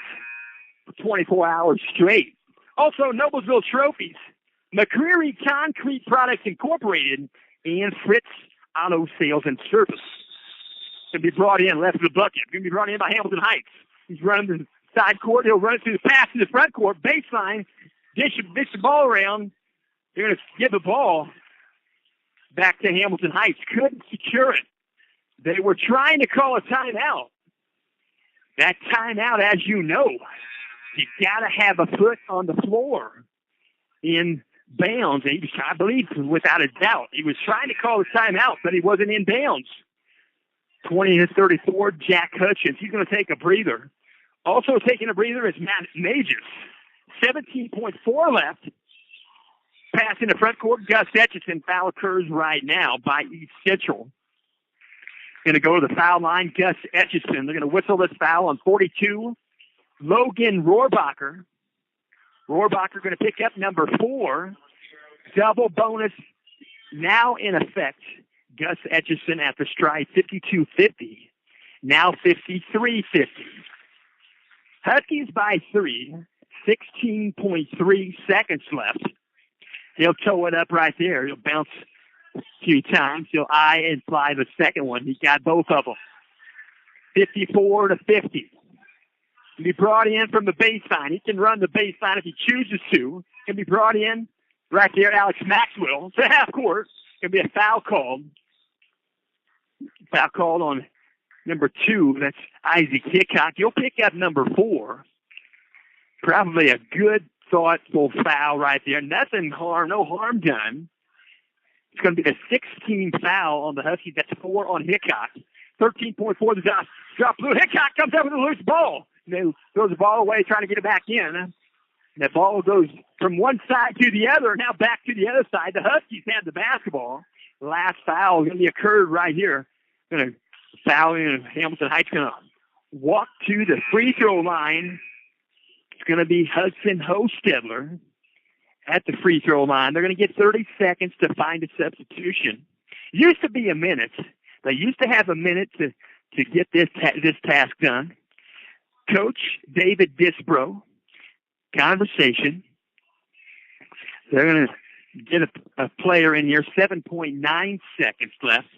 for 24 hours straight. Also, Noblesville Trophies, McCreary Concrete Products Incorporated, and Fritz Auto Sales and Service. Going to be brought in left of the bucket. Going to be brought in by Hamilton Heights. He's running the side court. He'll run it through the pass to the front court. Baseline. Dish the ball around. They're going to give the ball back to Hamilton Heights. Couldn't secure it. They were trying to call a timeout. That timeout, as you know, you got to have a foot on the floor in bounds. And he was, I believe, without a doubt, he was trying to call a timeout, but he wasn't in bounds. 20-34, Jack Hutchins. He's going to take a breather. Also taking a breather is Matt Majors. 17.4 left. Pass in the front court. Gus Etchison. Foul occurs right now by East Central. Going to go to the foul line. Gus Etchison. They're going to whistle this foul on 42. Logan Rohrbacher. Rohrbacher going to pick up number 4. Double bonus now in effect. Gus Etchison at the stride, 52-50. Now 53-50. Huskies by 3. 16.3 seconds left. He'll toe it up right there. He'll bounce a few times. He'll eye and fly the second one. He got both of them. 54-50. Can be brought in from the baseline. He can run the baseline if he chooses to. Can be brought in right there. Alex Maxwell to half court. Can be a foul called. Foul called on number 2. That's Isaac Hickok. He'll pick up number 4. Probably a good, thoughtful foul right there. Nothing harm, no harm done. It's going to be the 16th foul on the Huskies. That's 4 on Hickok. 13.4 the drop blue. Hickok comes up with a loose ball. And they throw the ball away, trying to get it back in. And that ball goes from one side to the other, now back to the other side. The Huskies have the basketball. The last foul going to be occurred right here. Going to foul in. Hamilton Heights going to walk to the free throw line. It's going to be Hudson Hostetler at the free throw line. They're going to get 30 seconds to find a substitution. Used to be a minute. They used to have a minute to get this task done. Coach David Disbro, conversation. They're going to get a player in here. 7.9 seconds left.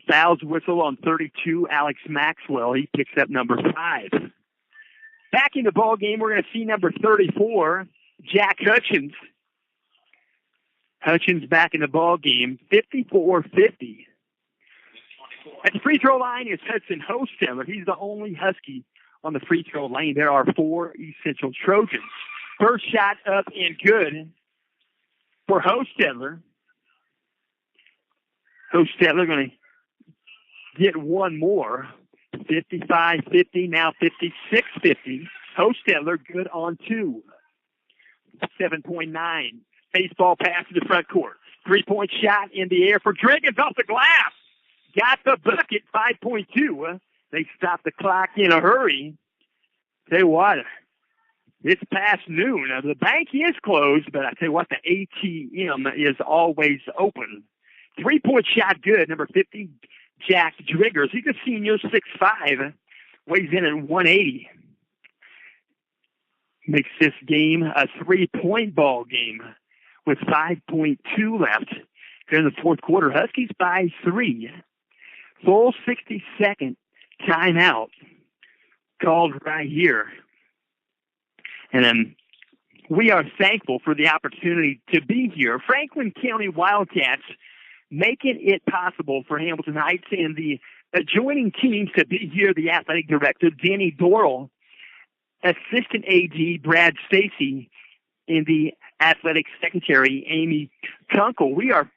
Fouls whistle on 32, Alex Maxwell. He picks up number 5. Back in the ball game, we're going to see number 34, Jack Hutchins. Hutchins back in the ball game, 54-50. At the free throw line is Hudson Hostetler. He's the only Husky on the free throw lane. There are 4 East Central Trojans. First shot up and good for Hostetler. Hostetler going to get one more. 55-50, now 56-50. Hostetler good on two. 7.9. Baseball pass to the front court. 3-point shot in the air for Driggins off the glass. Got the bucket, 5.2. They stopped the clock in a hurry. Tell you what, it's past noon. Now, the bank is closed, but I tell you what, the ATM is always open. 3-point shot good, number 50, Jack Driggers. He's a senior, 6'5", weighs in at 180. Makes this game a 3-point ball game with 5.2 left. In the fourth quarter, Huskies by 3. Full 60-second timeout called right here. And we are thankful for the opportunity to be here. Franklin County Wildcats making it possible for Hamilton Heights and the adjoining teams to be here. The athletic director, Danny Dorrell, assistant AD, Brad Stacy, and the athletic secretary, Amy Kunkel. We are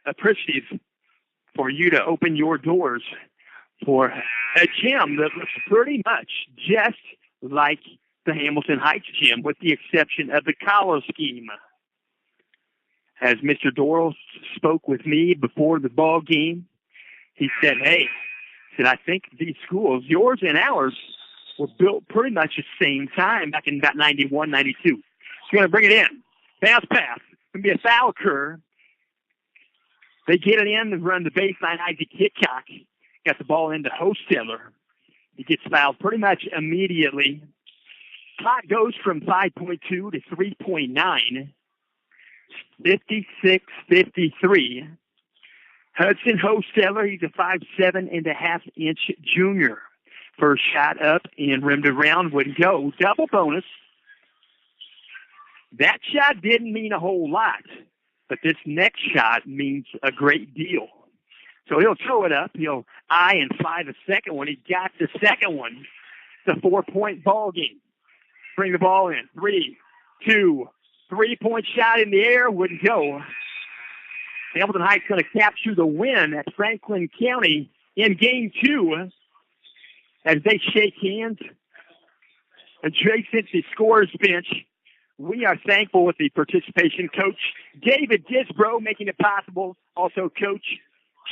appreciative for you to open your doors for a gym that looks pretty much just like the Hamilton Heights gym, with the exception of the collar scheme. As Mr. Dorrell spoke with me before the ball game, he said, I think these schools, yours and ours, were built pretty much at the same time back in about 91, 92. He's going to bring it in. Bounce pass. Going to be a foul curve. They get it in and run the baseline. Isaac Hitchcock got the ball into Hostetler. He gets fouled pretty much immediately. Clock goes from 5.2 to 3.9. 56-53. Hudson Hostetler, he's a 5'7.5" junior. First shot up and rimmed around would go. Double bonus. That shot didn't mean a whole lot, but this next shot means a great deal. So he'll throw it up. He'll eye and fly the second one. He got the second one. It's a 4-point ball game. Bring the ball in. 3, 2, 3-point shot in the air wouldn't go. Hamilton Heights going to capture the win at Franklin County in game 2 as they shake hands. Adjacent to the scorer's bench, we are thankful with the participation. Coach David Disbro making it possible. Also Coach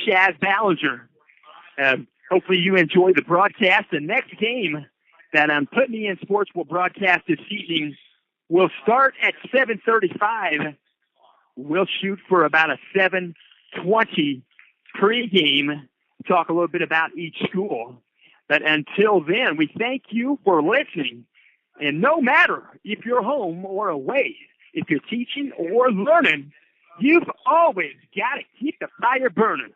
Chaz Ballinger. Hopefully you enjoy the broadcast. The next game that Put Me In Sports will broadcast this evening will start at 7:35. We'll shoot for about a 7:20 pregame, talk a little bit about each school. But until then, we thank you for listening. And no matter if you're home or away, if you're teaching or learning, you've always got to keep the fire burning.